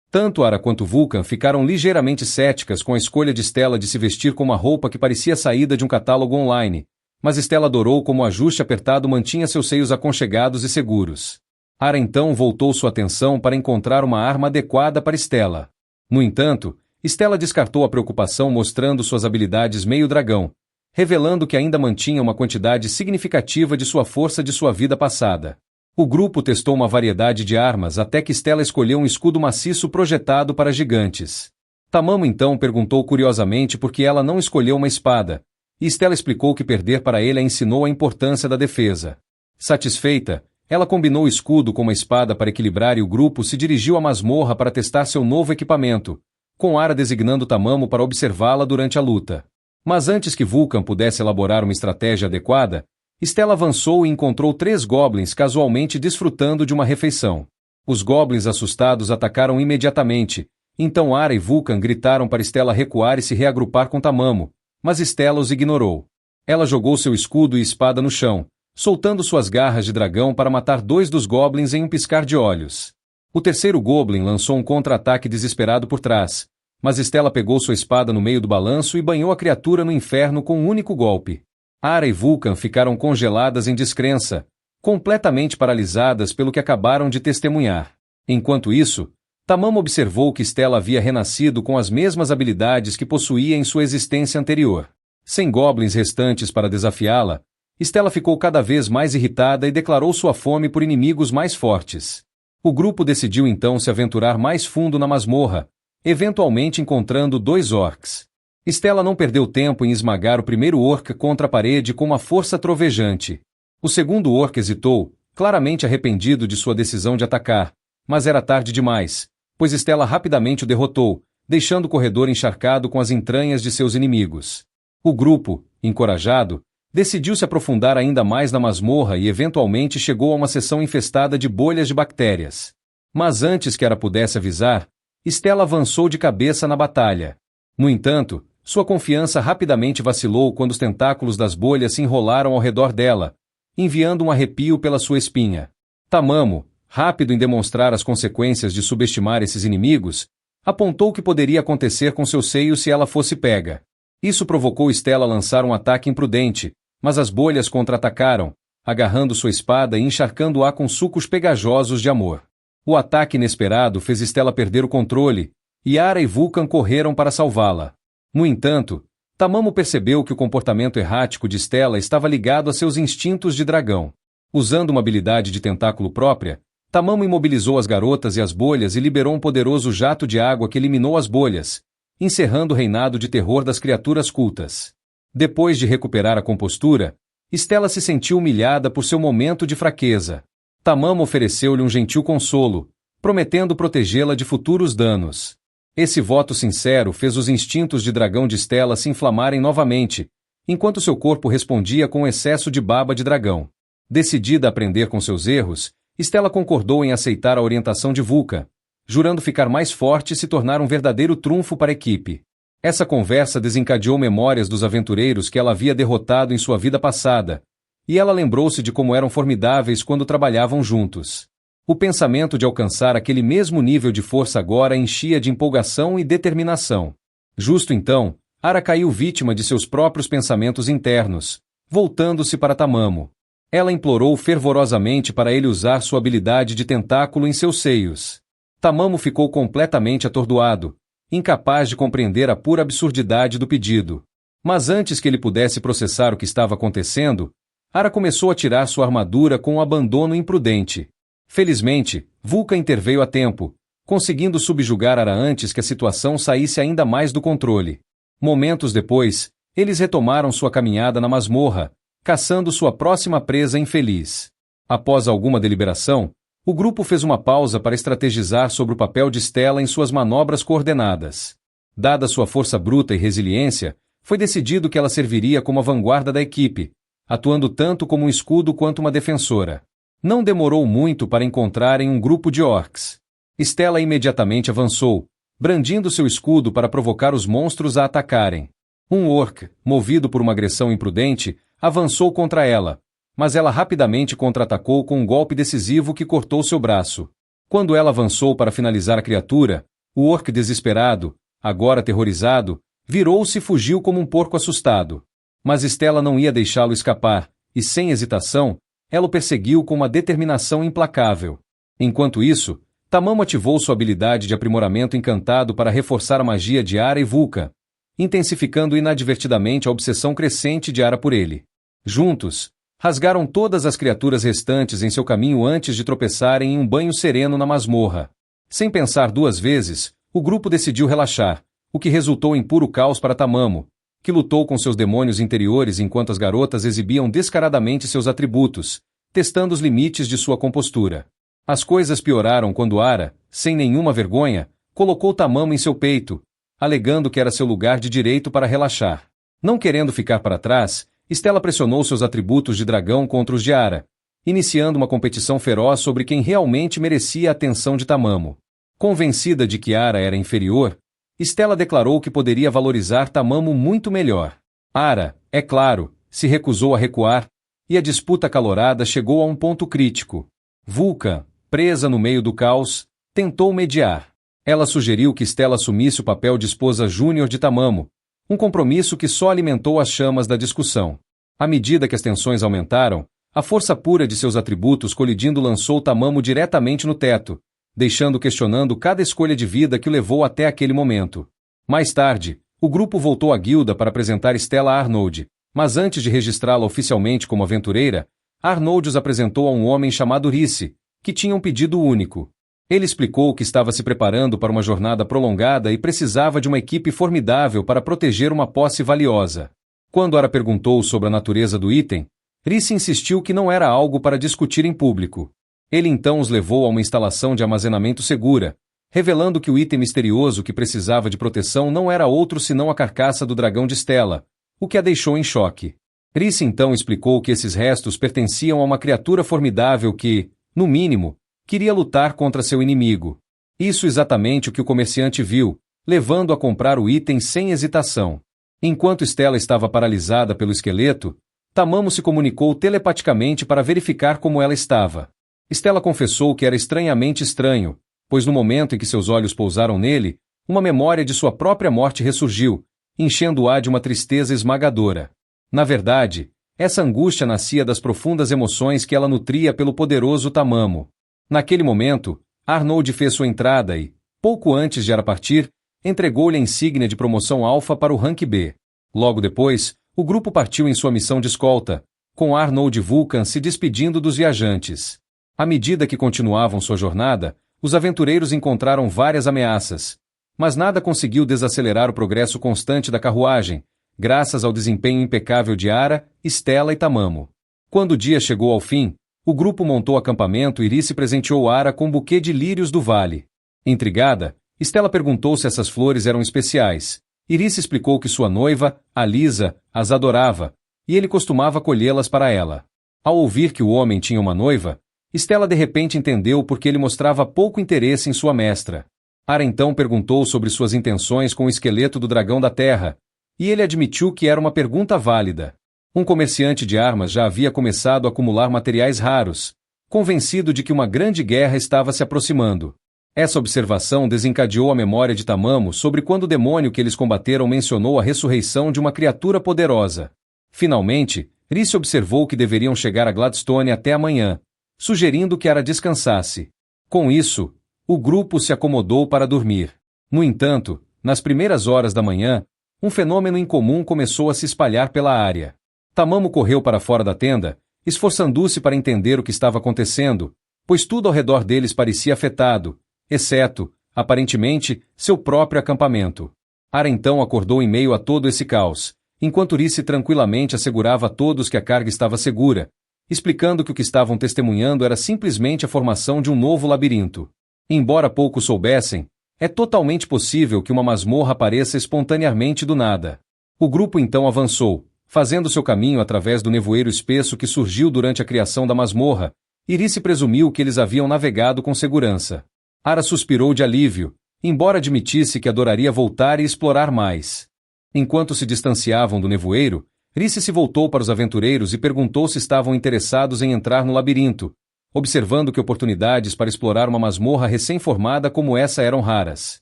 Tanto Ara quanto Vulcan ficaram ligeiramente céticas com a escolha de Stella de se vestir com uma roupa que parecia saída de um catálogo online, mas Stella adorou como o ajuste apertado mantinha seus seios aconchegados e seguros. Ara então voltou sua atenção para encontrar uma arma adequada para Stella. No entanto, Stella descartou a preocupação mostrando suas habilidades meio dragão, revelando que ainda mantinha uma quantidade significativa de sua força de sua vida passada. O grupo testou uma variedade de armas até que Stella escolheu um escudo maciço projetado para gigantes. Tamamo então perguntou curiosamente por que ela não escolheu uma espada, e Stella explicou que perder para ele a ensinou a importância da defesa. Satisfeita, ela combinou o escudo com uma espada para equilibrar e o grupo se dirigiu à masmorra para testar seu novo equipamento, com Ara designando Tamamo para observá-la durante a luta. Mas antes que Vulcan pudesse elaborar uma estratégia adequada, Stella avançou e encontrou 3 goblins casualmente desfrutando de uma refeição. Os goblins assustados atacaram imediatamente, então Ara e Vulcan gritaram para Stella recuar e se reagrupar com Tamamo, mas Stella os ignorou. Ela jogou seu escudo e espada no chão, soltando suas garras de dragão para matar 2 dos goblins em um piscar de olhos. O terceiro goblin lançou um contra-ataque desesperado por trás, mas Stella pegou sua espada no meio do balanço e banhou a criatura no inferno com um único golpe. Ara e Vulcan ficaram congeladas em descrença, completamente paralisadas pelo que acabaram de testemunhar. Enquanto isso, Tamamo observou que Stella havia renascido com as mesmas habilidades que possuía em sua existência anterior. Sem goblins restantes para desafiá-la, Stella ficou cada vez mais irritada e declarou sua fome por inimigos mais fortes. O grupo decidiu então se aventurar mais fundo na masmorra, eventualmente encontrando 2 orcs. Stella não perdeu tempo em esmagar o primeiro orc contra a parede com uma força trovejante. O segundo orc hesitou, claramente arrependido de sua decisão de atacar, mas era tarde demais, pois Stella rapidamente o derrotou, deixando o corredor encharcado com as entranhas de seus inimigos. O grupo, encorajado, decidiu se aprofundar ainda mais na masmorra e eventualmente chegou a uma seção infestada de bolhas de bactérias. Mas antes que Ara pudesse avisar, Stella avançou de cabeça na batalha. No entanto, sua confiança rapidamente vacilou quando os tentáculos das bolhas se enrolaram ao redor dela, enviando um arrepio pela sua espinha. Tamamo, rápido em demonstrar as consequências de subestimar esses inimigos, apontou o que poderia acontecer com seu seio se ela fosse pega. Isso provocou Stella a lançar um ataque imprudente, mas as bolhas contra-atacaram, agarrando sua espada e encharcando-a com sucos pegajosos de amor. O ataque inesperado fez Stella perder o controle, e Ara e Vulcan correram para salvá-la. No entanto, Tamamo percebeu que o comportamento errático de Stella estava ligado a seus instintos de dragão. Usando uma habilidade de tentáculo própria, Tamamo imobilizou as garotas e as bolhas e liberou um poderoso jato de água que eliminou as bolhas, encerrando o reinado de terror das criaturas cultas. Depois de recuperar a compostura, Stella se sentiu humilhada por seu momento de fraqueza. Tamamo ofereceu-lhe um gentil consolo, prometendo protegê-la de futuros danos. Esse voto sincero fez os instintos de dragão de Stella se inflamarem novamente, enquanto seu corpo respondia com um excesso de baba de dragão. Decidida a aprender com seus erros, Stella concordou em aceitar a orientação de Vulcan, jurando ficar mais forte e se tornar um verdadeiro trunfo para a equipe. Essa conversa desencadeou memórias dos aventureiros que ela havia derrotado em sua vida passada, e ela lembrou-se de como eram formidáveis quando trabalhavam juntos. O pensamento de alcançar aquele mesmo nível de força agora a enchia de empolgação e determinação. Justo então, Ara caiu vítima de seus próprios pensamentos internos, voltando-se para Tamamo. Ela implorou fervorosamente para ele usar sua habilidade de tentáculo em seus seios. Tamamo ficou completamente atordoado, incapaz de compreender a pura absurdidade do pedido. Mas antes que ele pudesse processar o que estava acontecendo, Ara começou a tirar sua armadura com um abandono imprudente. Felizmente, Vulcan interveio a tempo, conseguindo subjugar Ara antes que a situação saísse ainda mais do controle. Momentos depois, eles retomaram sua caminhada na masmorra, caçando sua próxima presa infeliz. Após alguma deliberação, o grupo fez uma pausa para estrategizar sobre o papel de Stella em suas manobras coordenadas. Dada sua força bruta e resiliência, foi decidido que ela serviria como a vanguarda da equipe, atuando tanto como um escudo quanto uma defensora. Não demorou muito para encontrarem um grupo de orcs. Stella imediatamente avançou, brandindo seu escudo para provocar os monstros a atacarem. Um orc, movido por uma agressão imprudente, avançou contra ela, mas ela rapidamente contra-atacou com um golpe decisivo que cortou seu braço. Quando ela avançou para finalizar a criatura, o orc desesperado, agora aterrorizado, virou-se e fugiu como um porco assustado. Mas Stella não ia deixá-lo escapar, e sem hesitação, ela o perseguiu com uma determinação implacável. Enquanto isso, Tamamo ativou sua habilidade de aprimoramento encantado para reforçar a magia de Ara e Vulcan, intensificando inadvertidamente a obsessão crescente de Ara por ele. Juntos, rasgaram todas as criaturas restantes em seu caminho antes de tropeçarem em um banho sereno na masmorra. Sem pensar 2 vezes, o grupo decidiu relaxar, o que resultou em puro caos para Tamamo, que lutou com seus demônios interiores enquanto as garotas exibiam descaradamente seus atributos, testando os limites de sua compostura. As coisas pioraram quando Ara, sem nenhuma vergonha, colocou Tamamo em seu peito, alegando que era seu lugar de direito para relaxar. Não querendo ficar para trás, Stella pressionou seus atributos de dragão contra os de Ara, iniciando uma competição feroz sobre quem realmente merecia a atenção de Tamamo. Convencida de que Ara era inferior, Stella declarou que poderia valorizar Tamamo muito melhor. Ara, é claro, se recusou a recuar, e a disputa acalorada chegou a um ponto crítico. Vulcan, presa no meio do caos, tentou mediar. Ela sugeriu que Stella assumisse o papel de esposa júnior de Tamamo, um compromisso que só alimentou as chamas da discussão. À medida que as tensões aumentaram, a força pura de seus atributos colidindo lançou Tamamo diretamente no teto, deixando questionando cada escolha de vida que o levou até aquele momento. Mais tarde, o grupo voltou à guilda para apresentar Stella a Arnold, mas antes de registrá-la oficialmente como aventureira, Arnold os apresentou a um homem chamado Risse, que tinha um pedido único. Ele explicou que estava se preparando para uma jornada prolongada e precisava de uma equipe formidável para proteger uma posse valiosa. Quando Ara perguntou sobre a natureza do item, Risse insistiu que não era algo para discutir em público. Ele então os levou a uma instalação de armazenamento segura, revelando que o item misterioso que precisava de proteção não era outro senão a carcaça do dragão de Stella, o que a deixou em choque. Risse então explicou que esses restos pertenciam a uma criatura formidável que, no mínimo, queria lutar contra seu inimigo. Isso exatamente o que o comerciante viu, levando a comprar o item sem hesitação. Enquanto Stella estava paralisada pelo esqueleto, Tamamo se comunicou telepaticamente para verificar como ela estava. Stella confessou que era estranhamente estranho, pois no momento em que seus olhos pousaram nele, uma memória de sua própria morte ressurgiu, enchendo-a de uma tristeza esmagadora. Na verdade, essa angústia nascia das profundas emoções que ela nutria pelo poderoso Tamamo. Naquele momento, Arnold fez sua entrada e, pouco antes de Ara partir, entregou-lhe a insígnia de promoção alfa para o rank B. Logo depois, o grupo partiu em sua missão de escolta, com Arnold e Vulcan se despedindo dos viajantes. À medida que continuavam sua jornada, os aventureiros encontraram várias ameaças, mas nada conseguiu desacelerar o progresso constante da carruagem, graças ao desempenho impecável de Ara, Stella e Tamamo. Quando o dia chegou ao fim, o grupo montou acampamento e Risse presenteou Ara com um buquê de lírios do vale. Intrigada, Stella perguntou se essas flores eram especiais. Risse explicou que sua noiva, Alisa, as adorava, e ele costumava colhê-las para ela. Ao ouvir que o homem tinha uma noiva, Stella de repente entendeu por que ele mostrava pouco interesse em sua mestra. Ara então perguntou sobre suas intenções com o esqueleto do dragão da terra, e ele admitiu que era uma pergunta válida. Um comerciante de armas já havia começado a acumular materiais raros, convencido de que uma grande guerra estava se aproximando. Essa observação desencadeou a memória de Tamamo sobre quando o demônio que eles combateram mencionou a ressurreição de uma criatura poderosa. Finalmente, Risse observou que deveriam chegar a Gladstone até amanhã, sugerindo que Ara descansasse. Com isso, o grupo se acomodou para dormir. No entanto, nas primeiras horas da manhã, um fenômeno incomum começou a se espalhar pela área. Tamamo correu para fora da tenda, esforçando-se para entender o que estava acontecendo, pois tudo ao redor deles parecia afetado, exceto, aparentemente, seu próprio acampamento. Ara então acordou em meio a todo esse caos, enquanto Risse tranquilamente assegurava a todos que a carga estava segura, explicando que o que estavam testemunhando era simplesmente a formação de um novo labirinto. Embora poucos soubessem, é totalmente possível que uma masmorra apareça espontaneamente do nada. O grupo então avançou, fazendo seu caminho através do nevoeiro espesso que surgiu durante a criação da masmorra, e Risse presumiu que eles haviam navegado com segurança. Ara suspirou de alívio, embora admitisse que adoraria voltar e explorar mais. Enquanto se distanciavam do nevoeiro, Risse se voltou para os aventureiros e perguntou se estavam interessados em entrar no labirinto, observando que oportunidades para explorar uma masmorra recém-formada como essa eram raras.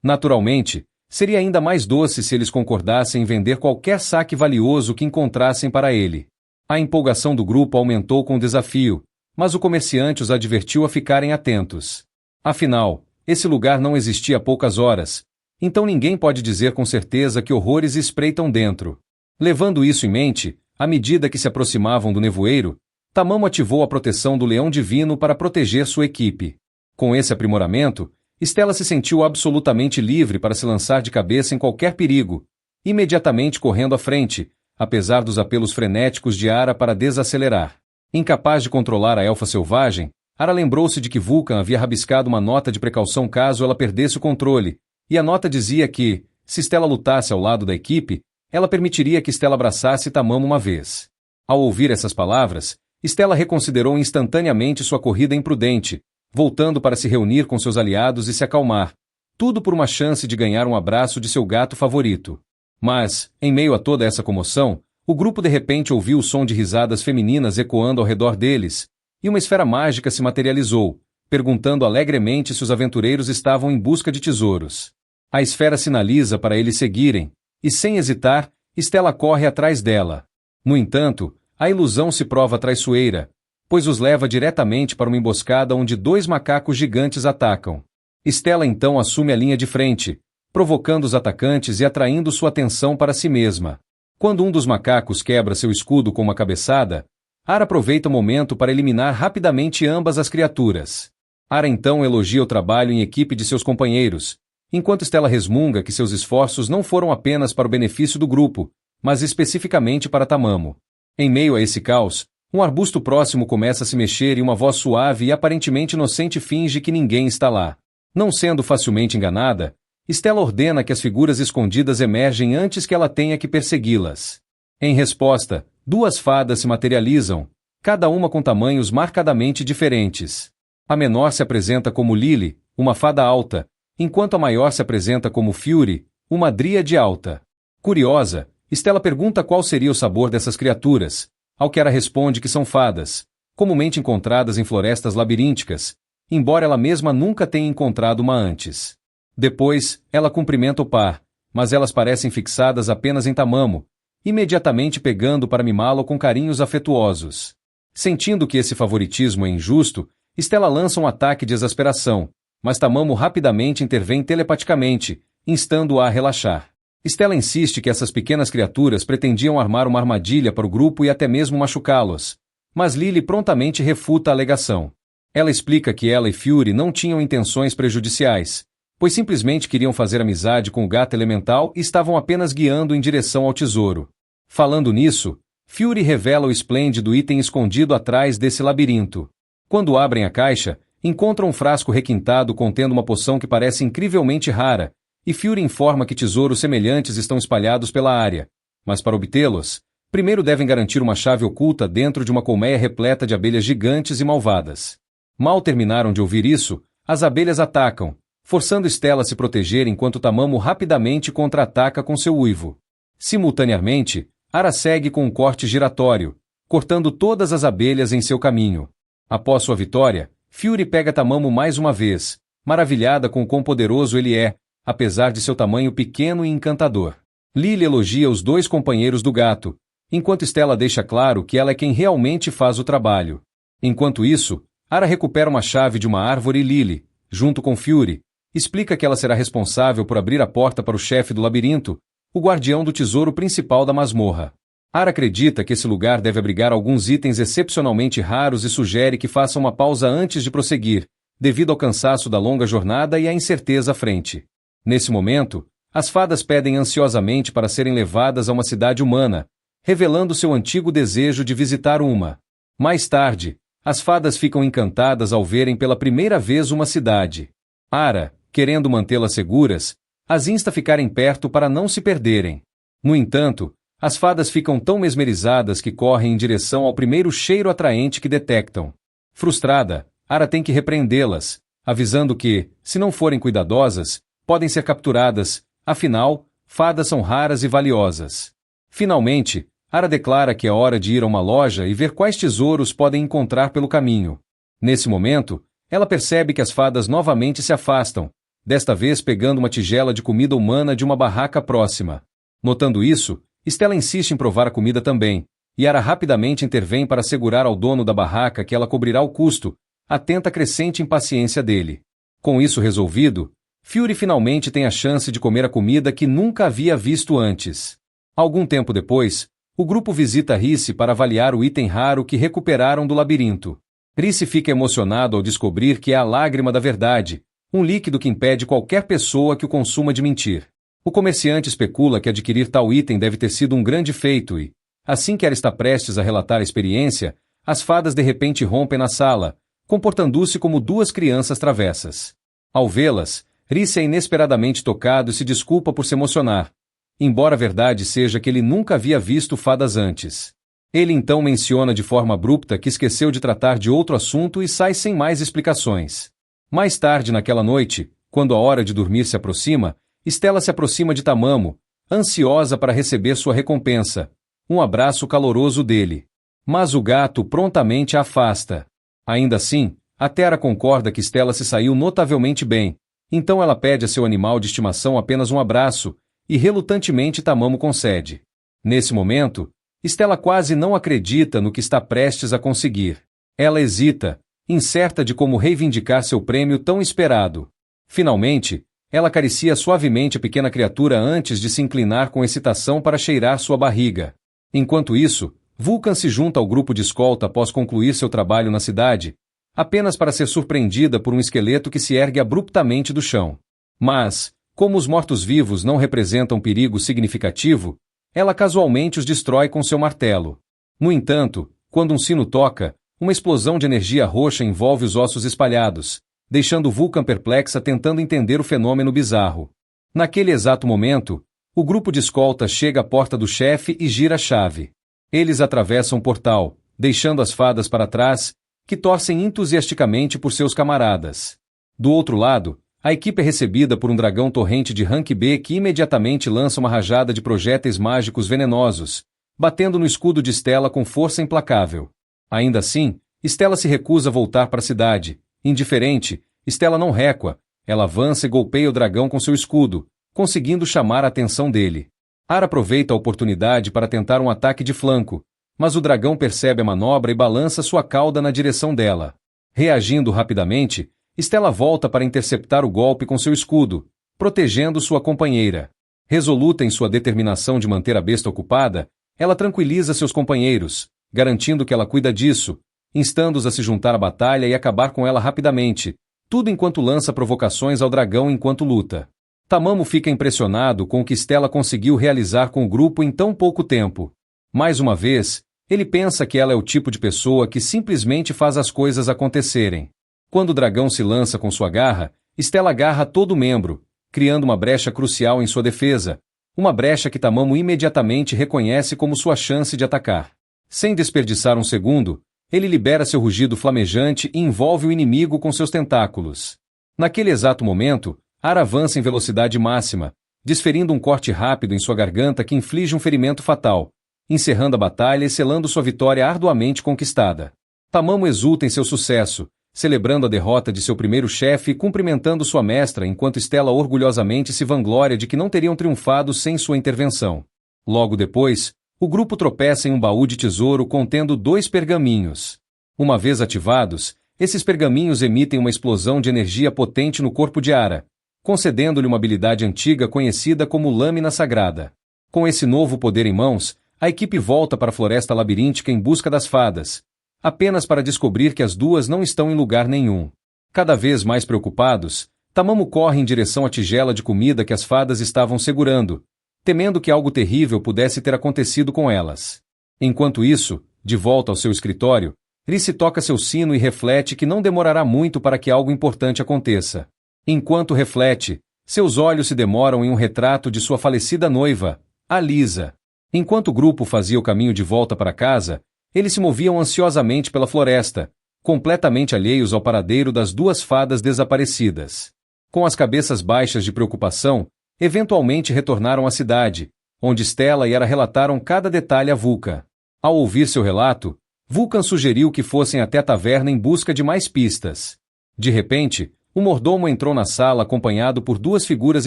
Naturalmente, seria ainda mais doce se eles concordassem em vender qualquer saque valioso que encontrassem para ele. A empolgação do grupo aumentou com o desafio, mas o comerciante os advertiu a ficarem atentos. Afinal, esse lugar não existia há poucas horas, então ninguém pode dizer com certeza que horrores espreitam dentro. Levando isso em mente, à medida que se aproximavam do nevoeiro, Tamamo ativou a proteção do leão divino para proteger sua equipe. Com esse aprimoramento, Stella se sentiu absolutamente livre para se lançar de cabeça em qualquer perigo, imediatamente correndo à frente, apesar dos apelos frenéticos de Ara para desacelerar. Incapaz de controlar a elfa selvagem, Ara lembrou-se de que Vulcan havia rabiscado uma nota de precaução caso ela perdesse o controle, e a nota dizia que, se Stella lutasse ao lado da equipe, ela permitiria que Stella abraçasse Tamamo uma vez. Ao ouvir essas palavras, Stella reconsiderou instantaneamente sua corrida imprudente, voltando para se reunir com seus aliados e se acalmar, tudo por uma chance de ganhar um abraço de seu gato favorito. Mas, em meio a toda essa comoção, o grupo de repente ouviu o som de risadas femininas ecoando ao redor deles, e uma esfera mágica se materializou, perguntando alegremente se os aventureiros estavam em busca de tesouros. A esfera sinaliza para eles seguirem, e sem hesitar, Stella corre atrás dela. No entanto, a ilusão se prova traiçoeira, pois os leva diretamente para uma emboscada onde dois macacos gigantes atacam. Stella então assume a linha de frente, provocando os atacantes e atraindo sua atenção para si mesma. Quando um dos macacos quebra seu escudo com uma cabeçada, Ara aproveita o momento para eliminar rapidamente ambas as criaturas. Ara então elogia o trabalho em equipe de seus companheiros, enquanto Stella resmunga que seus esforços não foram apenas para o benefício do grupo, mas especificamente para Tamamo. Em meio a esse caos, um arbusto próximo começa a se mexer e uma voz suave e aparentemente inocente finge que ninguém está lá. Não sendo facilmente enganada, Stella ordena que as figuras escondidas emergem antes que ela tenha que persegui-las. Em resposta, duas fadas se materializam, cada uma com tamanhos marcadamente diferentes. A menor se apresenta como Lily, uma fada alta, enquanto a maior se apresenta como Fury, uma dríade alta. Curiosa, Stella pergunta qual seria o sabor dessas criaturas, ao que Ara responde que são fadas, comumente encontradas em florestas labirínticas, embora ela mesma nunca tenha encontrado uma antes. Depois, ela cumprimenta o par, mas elas parecem fixadas apenas em Tamamo, imediatamente pegando para mimá-lo com carinhos afetuosos. Sentindo que esse favoritismo é injusto, Stella lança um ataque de exasperação, mas Tamamo rapidamente intervém telepaticamente, instando-a a relaxar. Stella insiste que essas pequenas criaturas pretendiam armar uma armadilha para o grupo e até mesmo machucá-los, mas Lily prontamente refuta a alegação. Ela explica que ela e Fury não tinham intenções prejudiciais, pois simplesmente queriam fazer amizade com o gato elemental e estavam apenas guiando em direção ao tesouro. Falando nisso, Fury revela o esplêndido item escondido atrás desse labirinto. Quando abrem a caixa, encontram um frasco requintado contendo uma poção que parece incrivelmente rara, e Fury informa que tesouros semelhantes estão espalhados pela área, mas para obtê-los, primeiro devem garantir uma chave oculta dentro de uma colmeia repleta de abelhas gigantes e malvadas. Mal terminaram de ouvir isso, as abelhas atacam, forçando Stella a se proteger enquanto Tamamo rapidamente contra-ataca com seu uivo. Simultaneamente, Ara segue com um corte giratório, cortando todas as abelhas em seu caminho. Após sua vitória, Fury pega Tamamo mais uma vez, maravilhada com o quão poderoso ele é, apesar de seu tamanho pequeno e encantador. Lily elogia os dois companheiros do gato, enquanto Stella deixa claro que ela é quem realmente faz o trabalho. Enquanto isso, Ara recupera uma chave de uma árvore e Lily, junto com Fury, explica que ela será responsável por abrir a porta para o chefe do labirinto, o guardião do tesouro principal da masmorra. Ara acredita que esse lugar deve abrigar alguns itens excepcionalmente raros e sugere que faça uma pausa antes de prosseguir, devido ao cansaço da longa jornada e à incerteza à frente. Nesse momento, as fadas pedem ansiosamente para serem levadas a uma cidade humana, revelando seu antigo desejo de visitar uma. Mais tarde, as fadas ficam encantadas ao verem pela primeira vez uma cidade. Ara, querendo mantê-las seguras, as insta a ficarem perto para não se perderem. No entanto, as fadas ficam tão mesmerizadas que correm em direção ao primeiro cheiro atraente que detectam. Frustrada, Ara tem que repreendê-las, avisando que, se não forem cuidadosas, podem ser capturadas, afinal, fadas são raras e valiosas. Finalmente, Ara declara que é hora de ir a uma loja e ver quais tesouros podem encontrar pelo caminho. Nesse momento, ela percebe que as fadas novamente se afastam, desta vez pegando uma tigela de comida humana de uma barraca próxima. Notando isso, Stella insiste em provar a comida também, e Ara rapidamente intervém para assegurar ao dono da barraca que ela cobrirá o custo, atenta à crescente impaciência dele. Com isso resolvido, Fury finalmente tem a chance de comer a comida que nunca havia visto antes. Algum tempo depois, o grupo visita Rhys para avaliar o item raro que recuperaram do labirinto. Rhys fica emocionado ao descobrir que é a lágrima da verdade, um líquido que impede qualquer pessoa que o consuma de mentir. O comerciante especula que adquirir tal item deve ter sido um grande feito e, assim que ela está prestes a relatar a experiência, as fadas de repente rompem na sala, comportando-se como duas crianças travessas. Ao vê-las, Rhys é inesperadamente tocado e se desculpa por se emocionar, embora a verdade seja que ele nunca havia visto fadas antes. Ele então menciona de forma abrupta que esqueceu de tratar de outro assunto e sai sem mais explicações. Mais tarde naquela noite, quando a hora de dormir se aproxima, Stella se aproxima de Tamamo, ansiosa para receber sua recompensa, um abraço caloroso dele. Mas o gato prontamente a afasta. Ainda assim, a Terra concorda que Stella se saiu notavelmente bem, então ela pede a seu animal de estimação apenas um abraço, e relutantemente Tamamo concede. Nesse momento, Stella quase não acredita no que está prestes a conseguir. Ela hesita, incerta de como reivindicar seu prêmio tão esperado. Finalmente, ela acaricia suavemente a pequena criatura antes de se inclinar com excitação para cheirar sua barriga. Enquanto isso, Vulcan se junta ao grupo de escolta após concluir seu trabalho na cidade, apenas para ser surpreendida por um esqueleto que se ergue abruptamente do chão. Mas, como os mortos-vivos não representam perigo significativo, ela casualmente os destrói com seu martelo. No entanto, quando um sino toca, uma explosão de energia roxa envolve os ossos espalhados, deixando Vulcan perplexa tentando entender o fenômeno bizarro. Naquele exato momento, o grupo de escolta chega à porta do chefe e gira a chave. Eles atravessam o portal, deixando as fadas para trás, que torcem entusiasticamente por seus camaradas. Do outro lado, a equipe é recebida por um dragão torrente de rank B que imediatamente lança uma rajada de projéteis mágicos venenosos, batendo no escudo de Stella com força implacável. Ainda assim, Stella se recusa a voltar para a cidade. Indiferente, Stella não recua, ela avança e golpeia o dragão com seu escudo, conseguindo chamar a atenção dele. Ara aproveita a oportunidade para tentar um ataque de flanco, mas o dragão percebe a manobra e balança sua cauda na direção dela. Reagindo rapidamente, Stella volta para interceptar o golpe com seu escudo, protegendo sua companheira. Resoluta em sua determinação de manter a besta ocupada, ela tranquiliza seus companheiros, garantindo que ela cuida disso, instando-os a se juntar à batalha e acabar com ela rapidamente, tudo enquanto lança provocações ao dragão enquanto luta. Tamamo fica impressionado com o que Stella conseguiu realizar com o grupo em tão pouco tempo. Mais uma vez, ele pensa que ela é o tipo de pessoa que simplesmente faz as coisas acontecerem. Quando o dragão se lança com sua garra, Stella agarra todo o membro, criando uma brecha crucial em sua defesa, uma brecha que Tamamo imediatamente reconhece como sua chance de atacar. Sem desperdiçar um segundo, ele libera seu rugido flamejante e envolve o inimigo com seus tentáculos. Naquele exato momento, Ara avança em velocidade máxima, desferindo um corte rápido em sua garganta que inflige um ferimento fatal, encerrando a batalha e selando sua vitória arduamente conquistada. Tamamo exulta em seu sucesso, celebrando a derrota de seu primeiro chefe e cumprimentando sua mestra enquanto Stella orgulhosamente se vanglória de que não teriam triunfado sem sua intervenção. Logo depois, o grupo tropeça em um baú de tesouro contendo 2 pergaminhos. Uma vez ativados, esses pergaminhos emitem uma explosão de energia potente no corpo de Ara, concedendo-lhe uma habilidade antiga conhecida como Lâmina Sagrada. Com esse novo poder em mãos, a equipe volta para a floresta labiríntica em busca das fadas, apenas para descobrir que as duas não estão em lugar nenhum. Cada vez mais preocupados, Tamamo corre em direção à tigela de comida que as fadas estavam segurando, temendo que algo terrível pudesse ter acontecido com elas. Enquanto isso, de volta ao seu escritório, Rhys toca seu sino e reflete que não demorará muito para que algo importante aconteça. Enquanto reflete, seus olhos se demoram em um retrato de sua falecida noiva, Alisa. Enquanto o grupo fazia o caminho de volta para casa, eles se moviam ansiosamente pela floresta, completamente alheios ao paradeiro das 2 fadas desaparecidas. Com as cabeças baixas de preocupação, eventualmente retornaram à cidade, onde Stella e Ara relataram cada detalhe a Vulcan. Ao ouvir seu relato, Vulcan sugeriu que fossem até a taverna em busca de mais pistas. De repente, o mordomo entrou na sala acompanhado por 2 figuras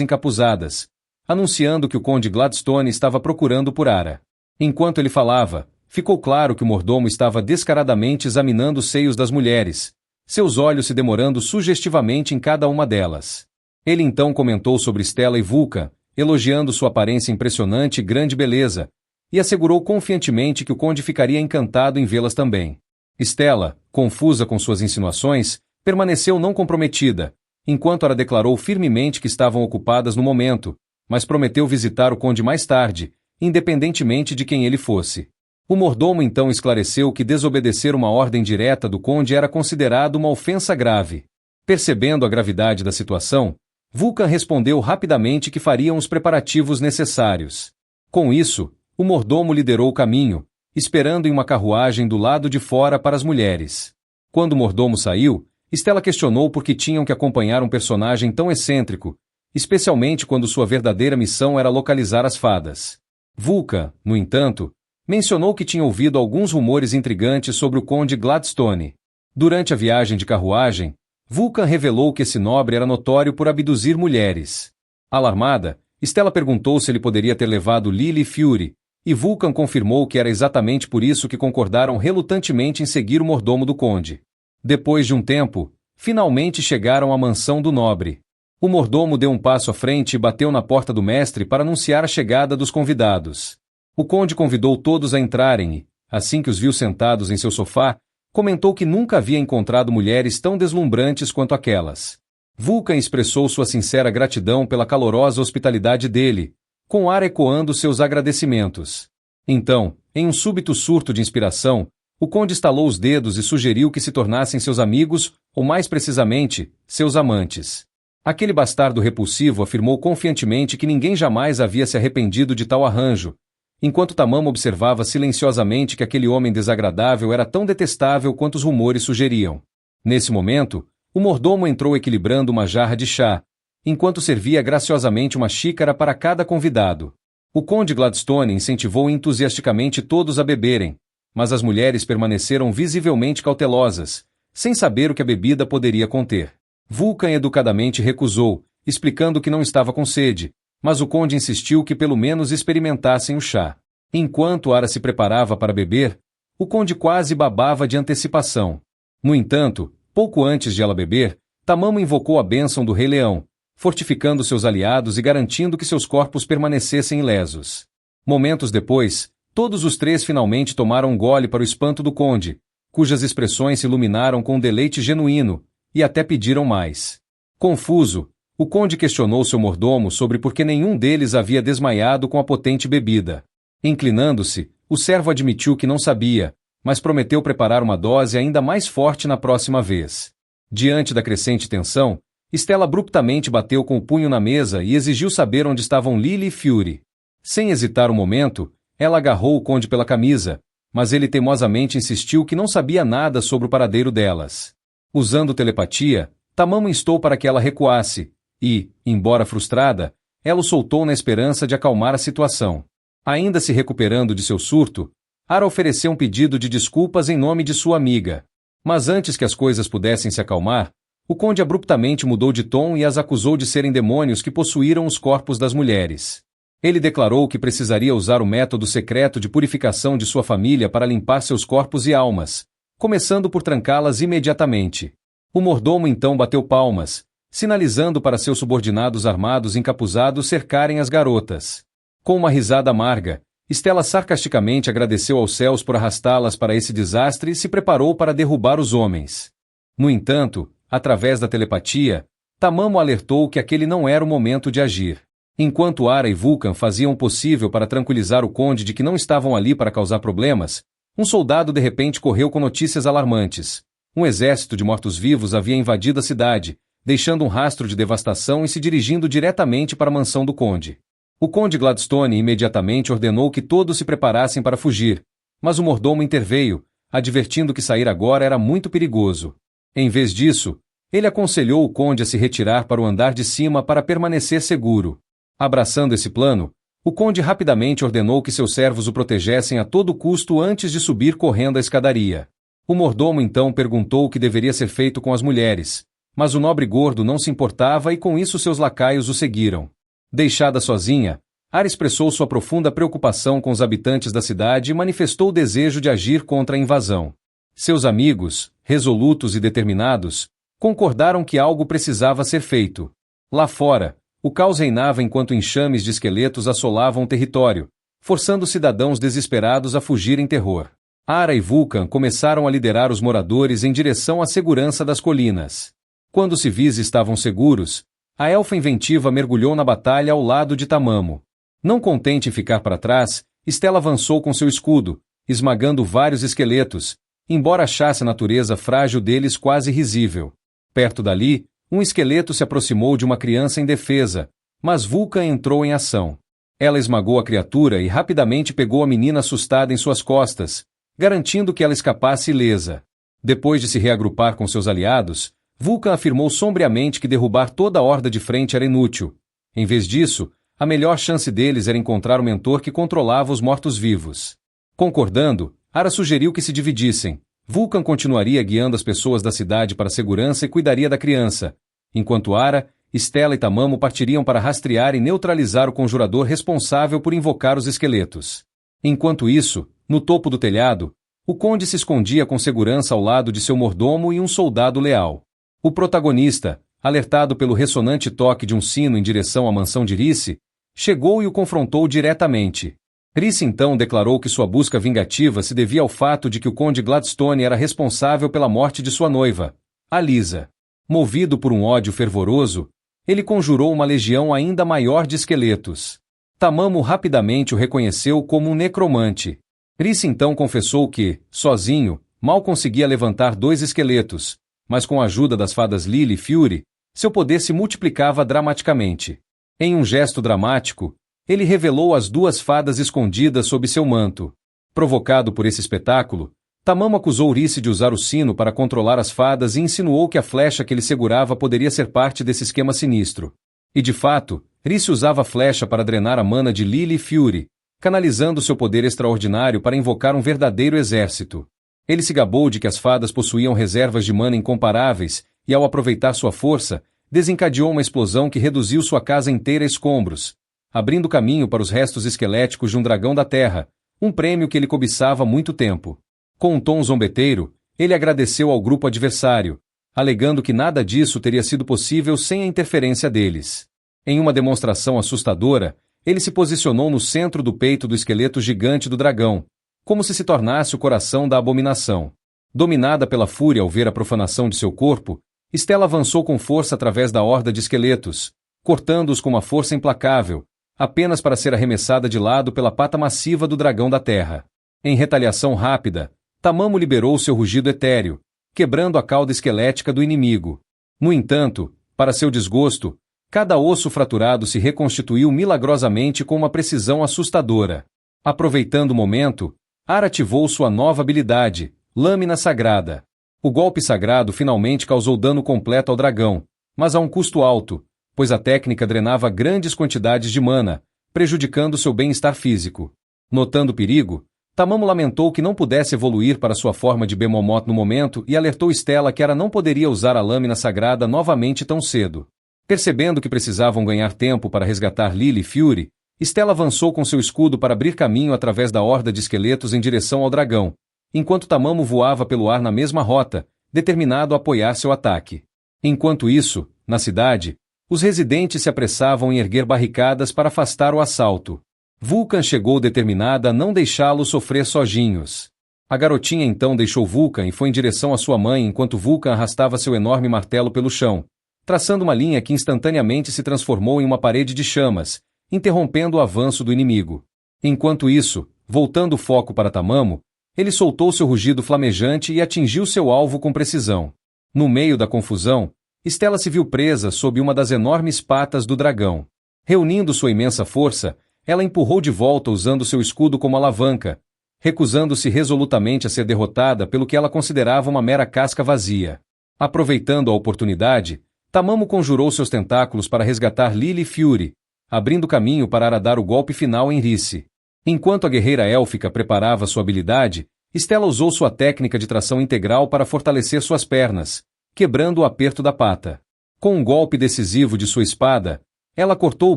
encapuzadas, anunciando que o Conde Gladstone estava procurando por Ara. Enquanto ele falava, ficou claro que o mordomo estava descaradamente examinando os seios das mulheres, seus olhos se demorando sugestivamente em cada uma delas. Ele então comentou sobre Stella e Vulcan, elogiando sua aparência impressionante e grande beleza, e assegurou confiantemente que o conde ficaria encantado em vê-las também. Stella, confusa com suas insinuações, permaneceu não comprometida, enquanto Ara declarou firmemente que estavam ocupadas no momento, mas prometeu visitar o conde mais tarde, independentemente de quem ele fosse. O mordomo então esclareceu que desobedecer uma ordem direta do conde era considerado uma ofensa grave. Percebendo a gravidade da situação, Vulcan respondeu rapidamente que fariam os preparativos necessários. Com isso, o mordomo liderou o caminho, esperando em uma carruagem do lado de fora para as mulheres. Quando o mordomo saiu, Stella questionou por que tinham que acompanhar um personagem tão excêntrico, especialmente quando sua verdadeira missão era localizar as fadas. Vulcan, no entanto, mencionou que tinha ouvido alguns rumores intrigantes sobre o Conde Gladstone. Durante a viagem de carruagem, Vulcan revelou que esse nobre era notório por abduzir mulheres. Alarmada, Stella perguntou se ele poderia ter levado Lily e Fury, e Vulcan confirmou que era exatamente por isso que concordaram relutantemente em seguir o mordomo do conde. Depois de um tempo, finalmente chegaram à mansão do nobre. O mordomo deu um passo à frente e bateu na porta do mestre para anunciar a chegada dos convidados. O conde convidou todos a entrarem e, assim que os viu sentados em seu sofá, comentou que nunca havia encontrado mulheres tão deslumbrantes quanto aquelas. Vulcan expressou sua sincera gratidão pela calorosa hospitalidade dele, com o ar ecoando seus agradecimentos. Então, em um súbito surto de inspiração, o conde estalou os dedos e sugeriu que se tornassem seus amigos, ou mais precisamente, seus amantes. Aquele bastardo repulsivo afirmou confiantemente que ninguém jamais havia se arrependido de tal arranjo, enquanto Tamamo observava silenciosamente que aquele homem desagradável era tão detestável quanto os rumores sugeriam. Nesse momento, o mordomo entrou equilibrando uma jarra de chá, enquanto servia graciosamente uma xícara para cada convidado. O conde Gladstone incentivou entusiasticamente todos a beberem, mas as mulheres permaneceram visivelmente cautelosas, sem saber o que a bebida poderia conter. Vulcan educadamente recusou, explicando que não estava com sede, mas o conde insistiu que pelo menos experimentassem o chá. Enquanto Ara se preparava para beber, o conde quase babava de antecipação. No entanto, pouco antes de ela beber, Tamamo invocou a bênção do Rei Leão, fortificando seus aliados e garantindo que seus corpos permanecessem ilesos. Momentos depois, todos os três finalmente tomaram um gole para o espanto do conde, cujas expressões se iluminaram com um deleite genuíno, e até pediram mais. Confuso, o conde questionou seu mordomo sobre por que nenhum deles havia desmaiado com a potente bebida. Inclinando-se, o servo admitiu que não sabia, mas prometeu preparar uma dose ainda mais forte na próxima vez. Diante da crescente tensão, Stella abruptamente bateu com o punho na mesa e exigiu saber onde estavam Lily e Fury. Sem hesitar um momento, ela agarrou o conde pela camisa, mas ele teimosamente insistiu que não sabia nada sobre o paradeiro delas. Usando telepatia, Tamamo instou para que ela recuasse, e, embora frustrada, ela o soltou na esperança de acalmar a situação. Ainda se recuperando de seu surto, Ara ofereceu um pedido de desculpas em nome de sua amiga. Mas antes que as coisas pudessem se acalmar, o conde abruptamente mudou de tom e as acusou de serem demônios que possuíram os corpos das mulheres. Ele declarou que precisaria usar o método secreto de purificação de sua família para limpar seus corpos e almas, começando por trancá-las imediatamente. O mordomo então bateu palmas, sinalizando para seus subordinados armados encapuzados cercarem as garotas. Com uma risada amarga, Stella sarcasticamente agradeceu aos céus por arrastá-las para esse desastre e se preparou para derrubar os homens. No entanto, através da telepatia, Tamamo alertou que aquele não era o momento de agir. Enquanto Ara e Vulcan faziam o possível para tranquilizar o conde de que não estavam ali para causar problemas, um soldado de repente correu com notícias alarmantes. Um exército de mortos-vivos havia invadido a cidade, deixando um rastro de devastação e se dirigindo diretamente para a mansão do conde. O conde Gladstone imediatamente ordenou que todos se preparassem para fugir, mas o mordomo interveio, advertindo que sair agora era muito perigoso. Em vez disso, ele aconselhou o conde a se retirar para o andar de cima para permanecer seguro. Abraçando esse plano, o conde rapidamente ordenou que seus servos o protegessem a todo custo antes de subir correndo a escadaria. O mordomo então perguntou o que deveria ser feito com as mulheres, mas o nobre gordo não se importava e com isso seus lacaios o seguiram. Deixada sozinha, Ara expressou sua profunda preocupação com os habitantes da cidade e manifestou o desejo de agir contra a invasão. Seus amigos, resolutos e determinados, concordaram que algo precisava ser feito. Lá fora, o caos reinava enquanto enxames de esqueletos assolavam o território, forçando os cidadãos desesperados a fugir em terror. Ara e Vulcan começaram a liderar os moradores em direção à segurança das colinas. Quando os civis estavam seguros, a elfa inventiva mergulhou na batalha ao lado de Tamamo. Não contente em ficar para trás, Stella avançou com seu escudo, esmagando vários esqueletos, embora achasse a natureza frágil deles quase risível. Perto dali, um esqueleto se aproximou de uma criança indefesa, mas Vulcan entrou em ação. Ela esmagou a criatura e rapidamente pegou a menina assustada em suas costas, garantindo que ela escapasse ilesa. Depois de se reagrupar com seus aliados, Vulcan afirmou sombriamente que derrubar toda a horda de frente era inútil. Em vez disso, a melhor chance deles era encontrar o mentor que controlava os mortos-vivos. Concordando, Ara sugeriu que se dividissem. Vulcan continuaria guiando as pessoas da cidade para a segurança e cuidaria da criança, enquanto Ara, Stella e Tamamo partiriam para rastrear e neutralizar o conjurador responsável por invocar os esqueletos. Enquanto isso, no topo do telhado, o conde se escondia com segurança ao lado de seu mordomo e um soldado leal. O protagonista, alertado pelo ressonante toque de um sino em direção à mansão de Rhys, chegou e o confrontou diretamente. Rhys então declarou que sua busca vingativa se devia ao fato de que o conde Gladstone era responsável pela morte de sua noiva, Alyssa. Movido por um ódio fervoroso, ele conjurou uma legião ainda maior de esqueletos. Tamamo rapidamente o reconheceu como um necromante. Rhys então confessou que, sozinho, mal conseguia levantar 2 esqueletos, mas com a ajuda das fadas Lily e Fury, seu poder se multiplicava dramaticamente. Em um gesto dramático, ele revelou as 2 fadas escondidas sob seu manto. Provocado por esse espetáculo, Tamamo acusou Rhys de usar o sino para controlar as fadas e insinuou que a flecha que ele segurava poderia ser parte desse esquema sinistro. E de fato, Rhys usava a flecha para drenar a mana de Lily e Fury, canalizando seu poder extraordinário para invocar um verdadeiro exército. Ele se gabou de que as fadas possuíam reservas de mana incomparáveis e, ao aproveitar sua força, desencadeou uma explosão que reduziu sua casa inteira a escombros, abrindo caminho para os restos esqueléticos de um dragão da terra, um prêmio que ele cobiçava há muito tempo. Com um tom zombeteiro, ele agradeceu ao grupo adversário, alegando que nada disso teria sido possível sem a interferência deles. Em uma demonstração assustadora, ele se posicionou no centro do peito do esqueleto gigante do dragão, como se tornasse o coração da abominação. Dominada pela fúria ao ver a profanação de seu corpo, Stella avançou com força através da horda de esqueletos, cortando-os com uma força implacável, apenas para ser arremessada de lado pela pata massiva do dragão da terra. Em retaliação rápida, Tamamo liberou seu rugido etéreo, quebrando a cauda esquelética do inimigo. No entanto, para seu desgosto, cada osso fraturado se reconstituiu milagrosamente com uma precisão assustadora. Aproveitando o momento, Ar ativou sua nova habilidade, Lâmina Sagrada. O golpe sagrado finalmente causou dano completo ao dragão, mas a um custo alto, pois a técnica drenava grandes quantidades de mana, prejudicando seu bem-estar físico. Notando o perigo, Tamamo lamentou que não pudesse evoluir para sua forma de Behemoth no momento e alertou Stella que ela não poderia usar a Lâmina Sagrada novamente tão cedo. Percebendo que precisavam ganhar tempo para resgatar Lily e Fury, Stella avançou com seu escudo para abrir caminho através da horda de esqueletos em direção ao dragão, enquanto Tamamo voava pelo ar na mesma rota, determinado a apoiar seu ataque. Enquanto isso, na cidade, os residentes se apressavam em erguer barricadas para afastar o assalto. Vulcan chegou determinada a não deixá-los sofrer sozinhos. A garotinha então deixou Vulcan e foi em direção à sua mãe enquanto Vulcan arrastava seu enorme martelo pelo chão, traçando uma linha que instantaneamente se transformou em uma parede de chamas, interrompendo o avanço do inimigo. Enquanto isso, voltando o foco para Tamamo, ele soltou seu rugido flamejante e atingiu seu alvo com precisão. No meio da confusão, Stella se viu presa sob uma das enormes patas do dragão. Reunindo sua imensa força, ela empurrou de volta usando seu escudo como alavanca, recusando-se resolutamente a ser derrotada pelo que ela considerava uma mera casca vazia. Aproveitando a oportunidade, Tamamo conjurou seus tentáculos para resgatar Lily e Fury, abrindo caminho para dar o golpe final em Rhys. Enquanto a guerreira élfica preparava sua habilidade, Stella usou sua técnica de tração integral para fortalecer suas pernas, quebrando o aperto da pata. Com um golpe decisivo de sua espada, ela cortou o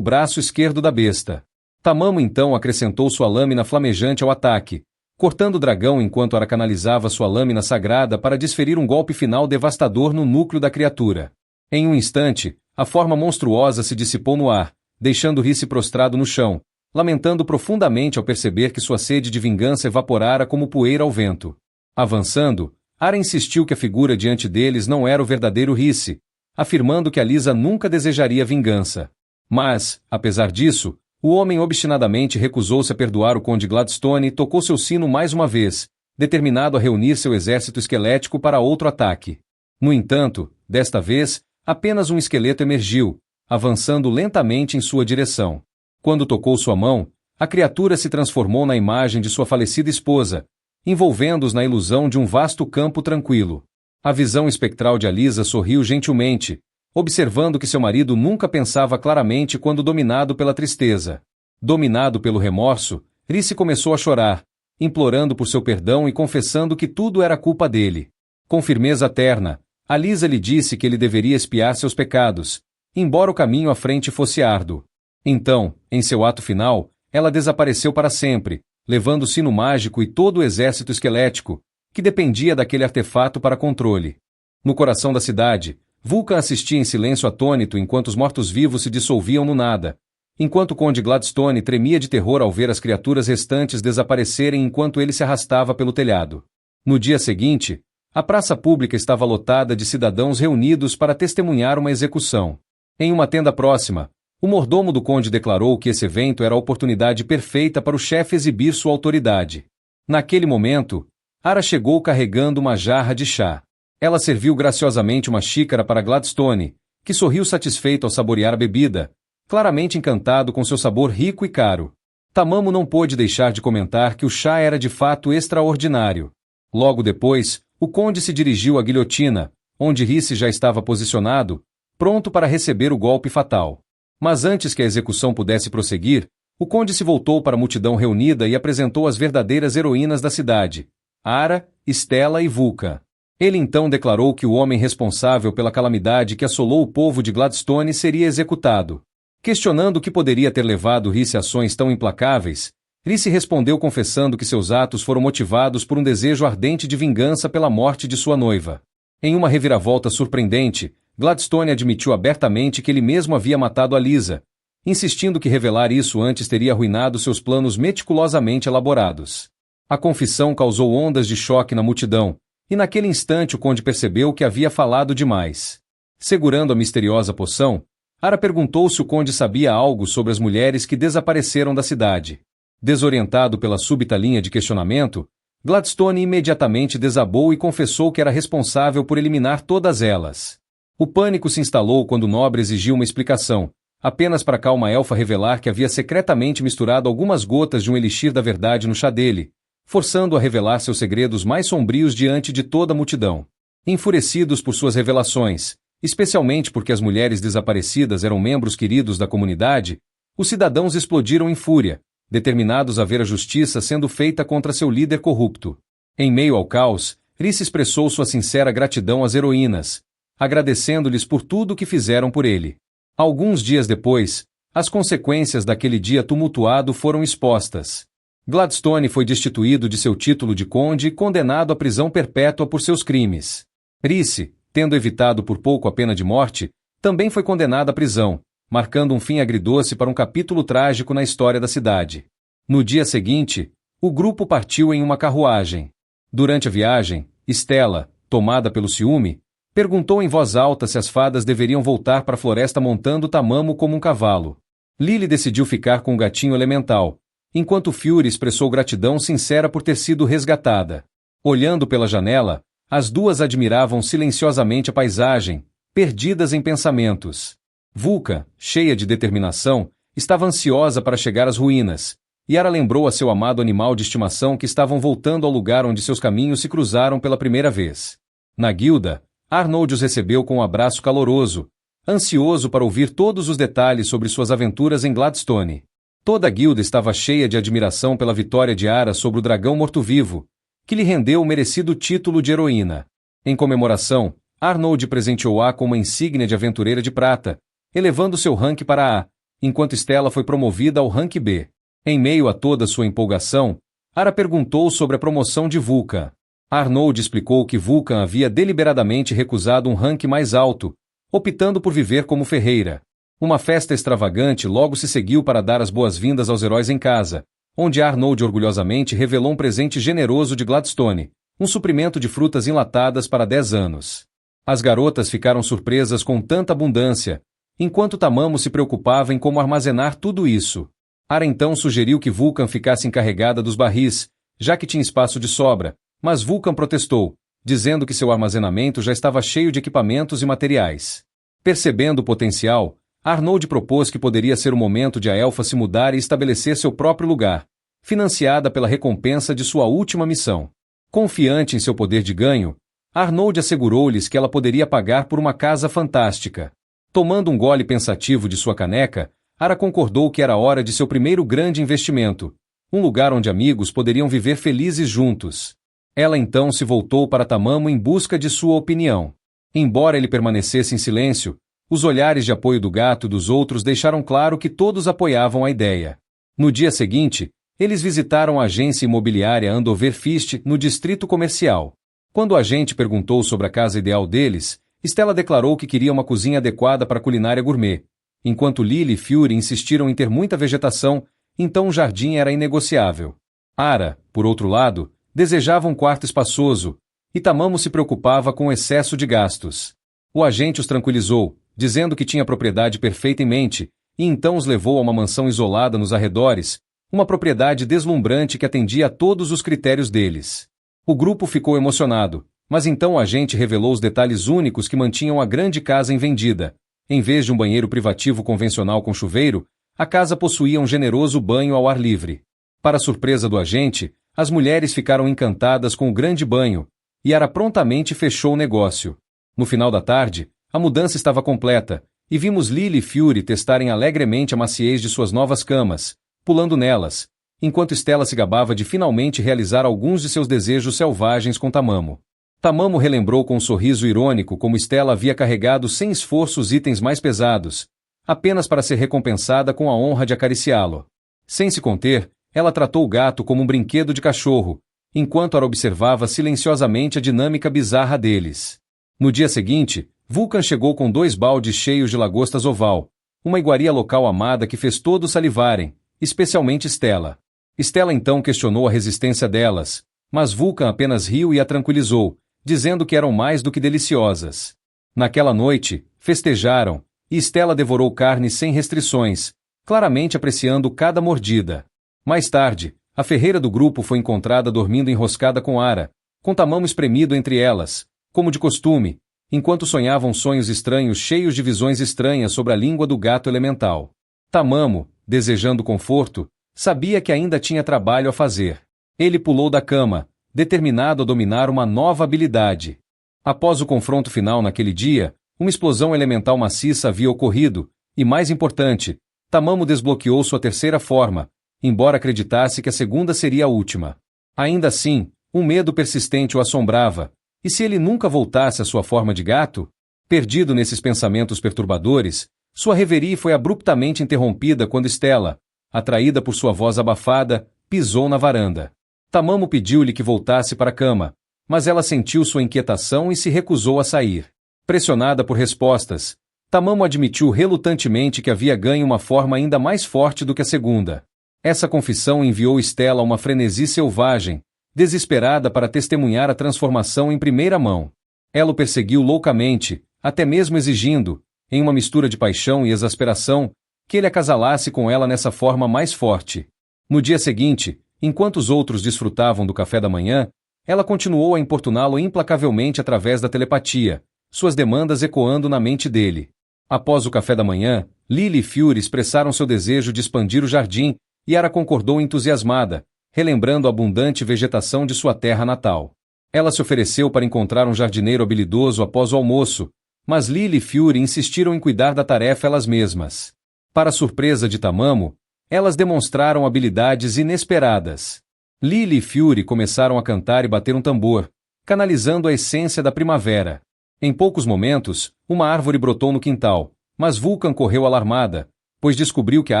braço esquerdo da besta. Tamamo então acrescentou sua lâmina flamejante ao ataque, cortando o dragão enquanto ela canalizava sua lâmina sagrada para desferir um golpe final devastador no núcleo da criatura. Em um instante, a forma monstruosa se dissipou no ar, deixando Rhys prostrado no chão, lamentando profundamente ao perceber que sua sede de vingança evaporara como poeira ao vento. Avançando, Ara insistiu que a figura diante deles não era o verdadeiro Rhys, afirmando que Alyssa nunca desejaria vingança. Mas, apesar disso, o homem obstinadamente recusou-se a perdoar o conde Gladstone e tocou seu sino mais uma vez, determinado a reunir seu exército esquelético para outro ataque. No entanto, desta vez, apenas um esqueleto emergiu, avançando lentamente em sua direção. Quando tocou sua mão, a criatura se transformou na imagem de sua falecida esposa, envolvendo-os na ilusão de um vasto campo tranquilo. A visão espectral de Alyssa sorriu gentilmente, observando que seu marido nunca pensava claramente quando dominado pela tristeza. Dominado pelo remorso, Rhys começou a chorar, implorando por seu perdão e confessando que tudo era culpa dele. Com firmeza terna, Alyssa lhe disse que ele deveria expiar seus pecados, embora o caminho à frente fosse árduo. Então, em seu ato final, ela desapareceu para sempre, levando o sino mágico e todo o exército esquelético, que dependia daquele artefato para controle. No coração da cidade, Vulcan assistia em silêncio atônito enquanto os mortos-vivos se dissolviam no nada, enquanto o Conde Gladstone tremia de terror ao ver as criaturas restantes desaparecerem enquanto ele se arrastava pelo telhado. No dia seguinte, a praça pública estava lotada de cidadãos reunidos para testemunhar uma execução. Em uma tenda próxima, o mordomo do conde declarou que esse evento era a oportunidade perfeita para o chefe exibir sua autoridade. Naquele momento, Ara chegou carregando uma jarra de chá. Ela serviu graciosamente uma xícara para Gladstone, que sorriu satisfeito ao saborear a bebida, claramente encantado com seu sabor rico e caro. Tamamo não pôde deixar de comentar que o chá era de fato extraordinário. Logo depois, o conde se dirigiu à guilhotina, onde Rhys já estava posicionado, pronto para receber o golpe fatal. Mas antes que a execução pudesse prosseguir, o conde se voltou para a multidão reunida e apresentou as verdadeiras heroínas da cidade, Ara, Stella e Vulcan. Ele então declarou que o homem responsável pela calamidade que assolou o povo de Gladstone seria executado. Questionando o que poderia ter levado Rhys a ações tão implacáveis, Rhys respondeu confessando que seus atos foram motivados por um desejo ardente de vingança pela morte de sua noiva. Em uma reviravolta surpreendente, Gladstone admitiu abertamente que ele mesmo havia matado a Lisa, insistindo que revelar isso antes teria arruinado seus planos meticulosamente elaborados. A confissão causou ondas de choque na multidão, e naquele instante o conde percebeu que havia falado demais. Segurando a misteriosa poção, Ara perguntou se o conde sabia algo sobre as mulheres que desapareceram da cidade. Desorientado pela súbita linha de questionamento, Gladstone imediatamente desabou e confessou que era responsável por eliminar todas elas. O pânico se instalou quando o nobre exigiu uma explicação, apenas para a calma elfa revelar que havia secretamente misturado algumas gotas de um elixir da verdade no chá dele, forçando-o a revelar seus segredos mais sombrios diante de toda a multidão. Enfurecidos por suas revelações, especialmente porque as mulheres desaparecidas eram membros queridos da comunidade, os cidadãos explodiram em fúria, determinados a ver a justiça sendo feita contra seu líder corrupto. Em meio ao caos, Rhys expressou sua sincera gratidão às heroínas, agradecendo-lhes por tudo o que fizeram por ele. Alguns dias depois, as consequências daquele dia tumultuado foram expostas. Gladstone foi destituído de seu título de conde e condenado à prisão perpétua por seus crimes. Rhys, tendo evitado por pouco a pena de morte, também foi condenado à prisão, marcando um fim agridoce para um capítulo trágico na história da cidade. No dia seguinte, o grupo partiu em uma carruagem. Durante a viagem, Stella, tomada pelo ciúme, perguntou em voz alta se as fadas deveriam voltar para a floresta montando Tamamo como um cavalo. Lily decidiu ficar com o gatinho elemental, enquanto Fury expressou gratidão sincera por ter sido resgatada. Olhando pela janela, as duas admiravam silenciosamente a paisagem, perdidas em pensamentos. Vulcan, cheia de determinação, estava ansiosa para chegar às ruínas, e Ara lembrou a seu amado animal de estimação que estavam voltando ao lugar onde seus caminhos se cruzaram pela primeira vez. Na guilda, Arnold os recebeu com um abraço caloroso, ansioso para ouvir todos os detalhes sobre suas aventuras em Gladstone. Toda a guilda estava cheia de admiração pela vitória de Ara sobre o dragão morto-vivo, que lhe rendeu o merecido título de heroína. Em comemoração, Arnold presenteou-a com uma insígnia de aventureira de prata, elevando seu rank para A, enquanto Stella foi promovida ao rank B. Em meio a toda sua empolgação, Ara perguntou sobre a promoção de Vulcan. Arnold explicou que Vulcan havia deliberadamente recusado um rank mais alto, optando por viver como ferreira. Uma festa extravagante logo se seguiu para dar as boas-vindas aos heróis em casa, onde Arnold orgulhosamente revelou um presente generoso de Gladstone, um suprimento de frutas enlatadas para 10 anos. As garotas ficaram surpresas com tanta abundância, enquanto Tamamo se preocupava em como armazenar tudo isso. Ara então sugeriu que Vulcan ficasse encarregada dos barris, já que tinha espaço de sobra, mas Vulcan protestou, dizendo que seu armazenamento já estava cheio de equipamentos e materiais. Percebendo o potencial, Arnold propôs que poderia ser o momento de a elfa se mudar e estabelecer seu próprio lugar, financiada pela recompensa de sua última missão. Confiante em seu poder de ganho, Arnold assegurou-lhes que ela poderia pagar por uma casa fantástica. Tomando um gole pensativo de sua caneca, Ara concordou que era hora de seu primeiro grande investimento, um lugar onde amigos poderiam viver felizes juntos. Ela então se voltou para Tamamo em busca de sua opinião. Embora ele permanecesse em silêncio, os olhares de apoio do gato e dos outros deixaram claro que todos apoiavam a ideia. No dia seguinte, Eles visitaram a agência imobiliária Andover Fist no distrito comercial. Quando o agente perguntou sobre a casa ideal deles, Stella declarou que queria uma cozinha adequada para a culinária gourmet. Enquanto Lily e Fury insistiram em ter muita vegetação, então o jardim era inegociável. Ara, por outro lado, desejava um quarto espaçoso, e Tamamo se preocupava com o excesso de gastos. O agente os tranquilizou, dizendo que tinha a propriedade perfeita em mente, e então os levou a uma mansão isolada nos arredores, uma propriedade deslumbrante que atendia a todos os critérios deles. O grupo ficou emocionado, mas então o agente revelou os detalhes únicos que mantinham a grande casa em vendida. Em vez de um banheiro privativo convencional com chuveiro, a casa possuía um generoso banho ao ar livre. Para surpresa do agente, as mulheres ficaram encantadas com o grande banho, e Ara prontamente fechou o negócio. No final da tarde, a mudança estava completa, e vimos Lily e Fury testarem alegremente a maciez de suas novas camas, pulando nelas, enquanto Stella se gabava de finalmente realizar alguns de seus desejos selvagens com Tamamo. Tamamo relembrou com um sorriso irônico como Stella havia carregado sem esforço os itens mais pesados, apenas para ser recompensada com a honra de acariciá-lo. Sem se conter, ela tratou o gato como um brinquedo de cachorro, enquanto Ara observava silenciosamente a dinâmica bizarra deles. No dia seguinte, Vulcan chegou com 2 baldes cheios de lagostas oval, uma iguaria local amada que fez todos salivarem, especialmente Stella. Stella então questionou a resistência delas, mas Vulcan apenas riu e a tranquilizou, dizendo que eram mais do que deliciosas. Naquela noite, festejaram, e Stella devorou carne sem restrições, claramente apreciando cada mordida. Mais tarde, a ferreira do grupo foi encontrada dormindo enroscada com Ara, com Tamamo espremido entre elas, como de costume, enquanto sonhavam sonhos estranhos cheios de visões estranhas sobre a língua do gato elemental. Tamamo, desejando conforto, sabia que ainda tinha trabalho a fazer. Ele pulou da cama, determinado a dominar uma nova habilidade. Após o confronto final naquele dia, uma explosão elemental maciça havia ocorrido, e mais importante, Tamamo desbloqueou sua terceira forma, embora acreditasse que a segunda seria a última. Ainda assim, um medo persistente o assombrava, e se ele nunca voltasse à sua forma de gato? Perdido nesses pensamentos perturbadores, sua reverie foi abruptamente interrompida quando Stella, atraída por sua voz abafada, pisou na varanda. Tamamo pediu-lhe que voltasse para a cama, mas ela sentiu sua inquietação e se recusou a sair. Pressionada por respostas, Tamamo admitiu relutantemente que havia ganho uma forma ainda mais forte do que a segunda. Essa confissão enviou Stella a uma frenesi selvagem, desesperada para testemunhar a transformação em primeira mão. Ela o perseguiu loucamente, até mesmo exigindo, em uma mistura de paixão e exasperação, que ele acasalasse com ela nessa forma mais forte. No dia seguinte, enquanto os outros desfrutavam do café da manhã, ela continuou a importuná-lo implacavelmente através da telepatia, suas demandas ecoando na mente dele. Após o café da manhã, Lily e Fury expressaram seu desejo de expandir o jardim, e Ara concordou entusiasmada, relembrando a abundante vegetação de sua terra natal. Ela se ofereceu para encontrar um jardineiro habilidoso após o almoço, mas Lily e Fury insistiram em cuidar da tarefa elas mesmas. Para surpresa de Tamamo, elas demonstraram habilidades inesperadas. Lily e Fury começaram a cantar e bater um tambor, canalizando a essência da primavera. Em poucos momentos, uma árvore brotou no quintal, mas Vulcan correu alarmada, pois descobriu que a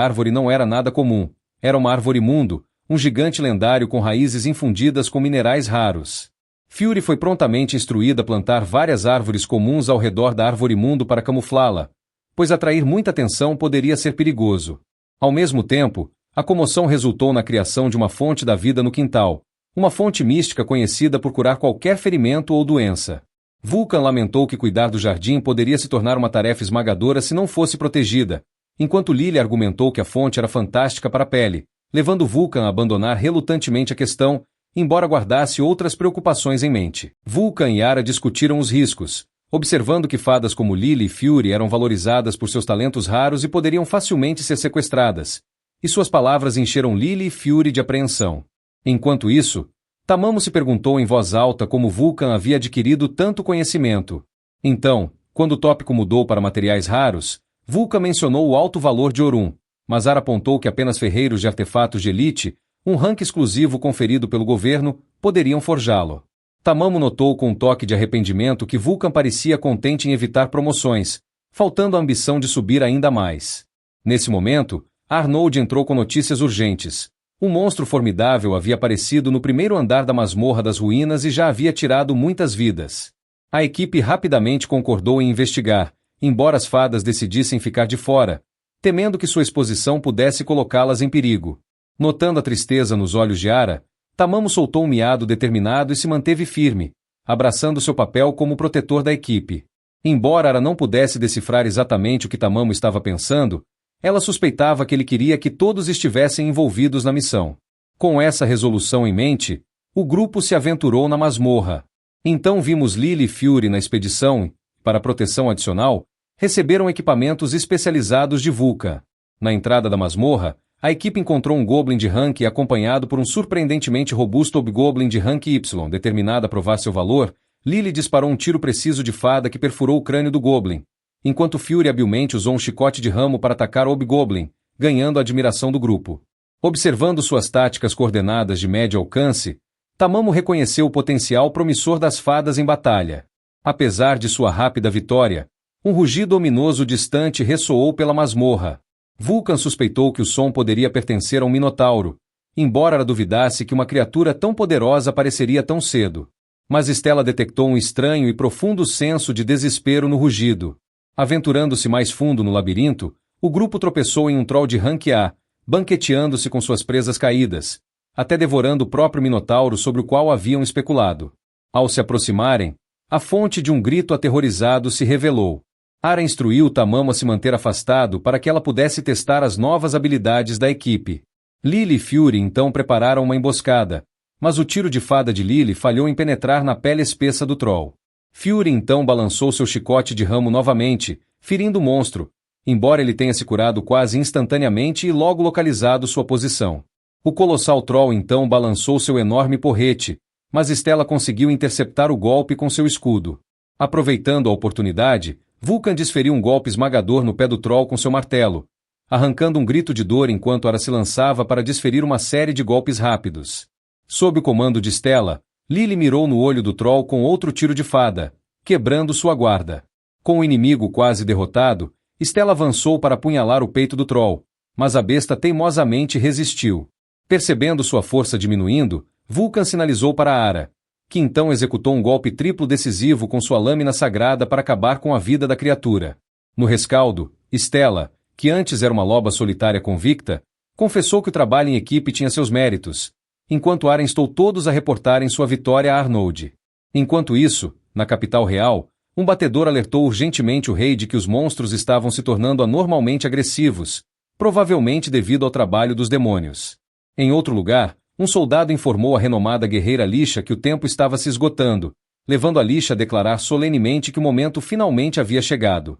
árvore não era nada comum, era uma árvore mundo, um gigante lendário com raízes infundidas com minerais raros. Fury foi prontamente instruída a plantar várias árvores comuns ao redor da árvore mundo para camuflá-la, pois atrair muita atenção poderia ser perigoso. Ao mesmo tempo, a comoção resultou na criação de uma fonte da vida no quintal, uma fonte mística conhecida por curar qualquer ferimento ou doença. Vulcan lamentou que cuidar do jardim poderia se tornar uma tarefa esmagadora se não fosse protegida, enquanto Lily argumentou que a fonte era fantástica para a pele, levando Vulcan a abandonar relutantemente a questão, embora guardasse outras preocupações em mente. Vulcan e Ara discutiram os riscos, observando que fadas como Lily e Fury eram valorizadas por seus talentos raros e poderiam facilmente ser sequestradas, e suas palavras encheram Lily e Fury de apreensão. Enquanto isso, Tamamo se perguntou em voz alta como Vulcan havia adquirido tanto conhecimento. Então, quando o tópico mudou para materiais raros, Vulcan mencionou o alto valor de Orun, mas Ara apontou que apenas ferreiros de artefatos de elite, um rank exclusivo conferido pelo governo, poderiam forjá-lo. Tamamo notou com um toque de arrependimento que Vulcan parecia contente em evitar promoções, faltando a ambição de subir ainda mais. Nesse momento, Arnold entrou com notícias urgentes. Um monstro formidável havia aparecido no primeiro andar da masmorra das ruínas e já havia tirado muitas vidas. A equipe rapidamente concordou em investigar, embora as fadas decidissem ficar de fora, temendo que sua exposição pudesse colocá-las em perigo. Notando a tristeza nos olhos de Ara, Tamamo soltou um miado determinado e se manteve firme, abraçando seu papel como protetor da equipe. Embora Ara não pudesse decifrar exatamente o que Tamamo estava pensando, ela suspeitava que ele queria que todos estivessem envolvidos na missão. Com essa resolução em mente, o grupo se aventurou na masmorra. Então vimos Lily e Fury na expedição e, para proteção adicional, receberam equipamentos especializados de Vulcan. Na entrada da masmorra, a equipe encontrou um Goblin de rank acompanhado por um surpreendentemente robusto Hobgoblin de rank Y. Determinada a provar seu valor, Lily disparou um tiro preciso de fada que perfurou o crânio do Goblin, enquanto Fury habilmente usou um chicote de ramo para atacar o Hobgoblin, ganhando a admiração do grupo. Observando suas táticas coordenadas de médio alcance, Tamamo reconheceu o potencial promissor das fadas em batalha. Apesar de sua rápida vitória, um rugido ominoso distante ressoou pela masmorra. Vulcan suspeitou que o som poderia pertencer a um minotauro, embora ela duvidasse que uma criatura tão poderosa apareceria tão cedo. Mas Stella detectou um estranho e profundo senso de desespero no rugido. Aventurando-se mais fundo no labirinto, o grupo tropeçou em um troll de rank A, banqueteando-se com suas presas caídas, até devorando o próprio minotauro sobre o qual haviam especulado. Ao se aproximarem, a fonte de um grito aterrorizado se revelou. Ara instruiu Tamamo a se manter afastado para que ela pudesse testar as novas habilidades da equipe. Lily e Fury então prepararam uma emboscada, mas o tiro de fada de Lily falhou em penetrar na pele espessa do troll. Fury então balançou seu chicote de ramo novamente, ferindo o monstro, embora ele tenha se curado quase instantaneamente e logo localizado sua posição. O colossal troll então balançou seu enorme porrete, mas Stella conseguiu interceptar o golpe com seu escudo. Aproveitando a oportunidade, Vulcan desferiu um golpe esmagador no pé do troll com seu martelo, arrancando um grito de dor enquanto Ara se lançava para desferir uma série de golpes rápidos. Sob o comando de Stella, Lily mirou no olho do troll com outro tiro de fada, quebrando sua guarda. Com o inimigo quase derrotado, Stella avançou para apunhalar o peito do troll, mas a besta teimosamente resistiu. Percebendo sua força diminuindo, Vulcan sinalizou para Ara, que então executou um golpe triplo decisivo com sua lâmina sagrada para acabar com a vida da criatura. No rescaldo, Stella, que antes era uma loba solitária convicta, confessou que o trabalho em equipe tinha seus méritos, enquanto Ara instou todos a reportarem sua vitória a Arnold. Enquanto isso, na capital real, um batedor alertou urgentemente o rei de que os monstros estavam se tornando anormalmente agressivos, provavelmente devido ao trabalho dos demônios. Em outro lugar, um soldado informou a renomada guerreira Lixa que o tempo estava se esgotando, levando a Lixa a declarar solenemente que o momento finalmente havia chegado.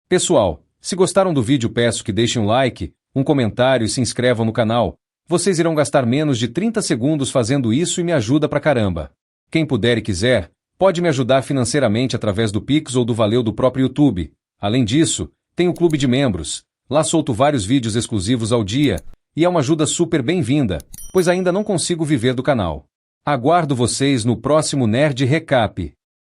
Pessoal, se gostaram do vídeo peço que deixem um like, um comentário e se inscrevam no canal. Vocês irão gastar menos de 30 segundos fazendo isso e me ajuda pra caramba. Quem puder e quiser, pode me ajudar financeiramente através do Pix ou do Valeu do próprio YouTube. Além disso, tem o Clube de Membros. Lá solto vários vídeos exclusivos ao dia, e é uma ajuda super bem-vinda, pois ainda não consigo viver do canal. Aguardo vocês no próximo Nerd Recap.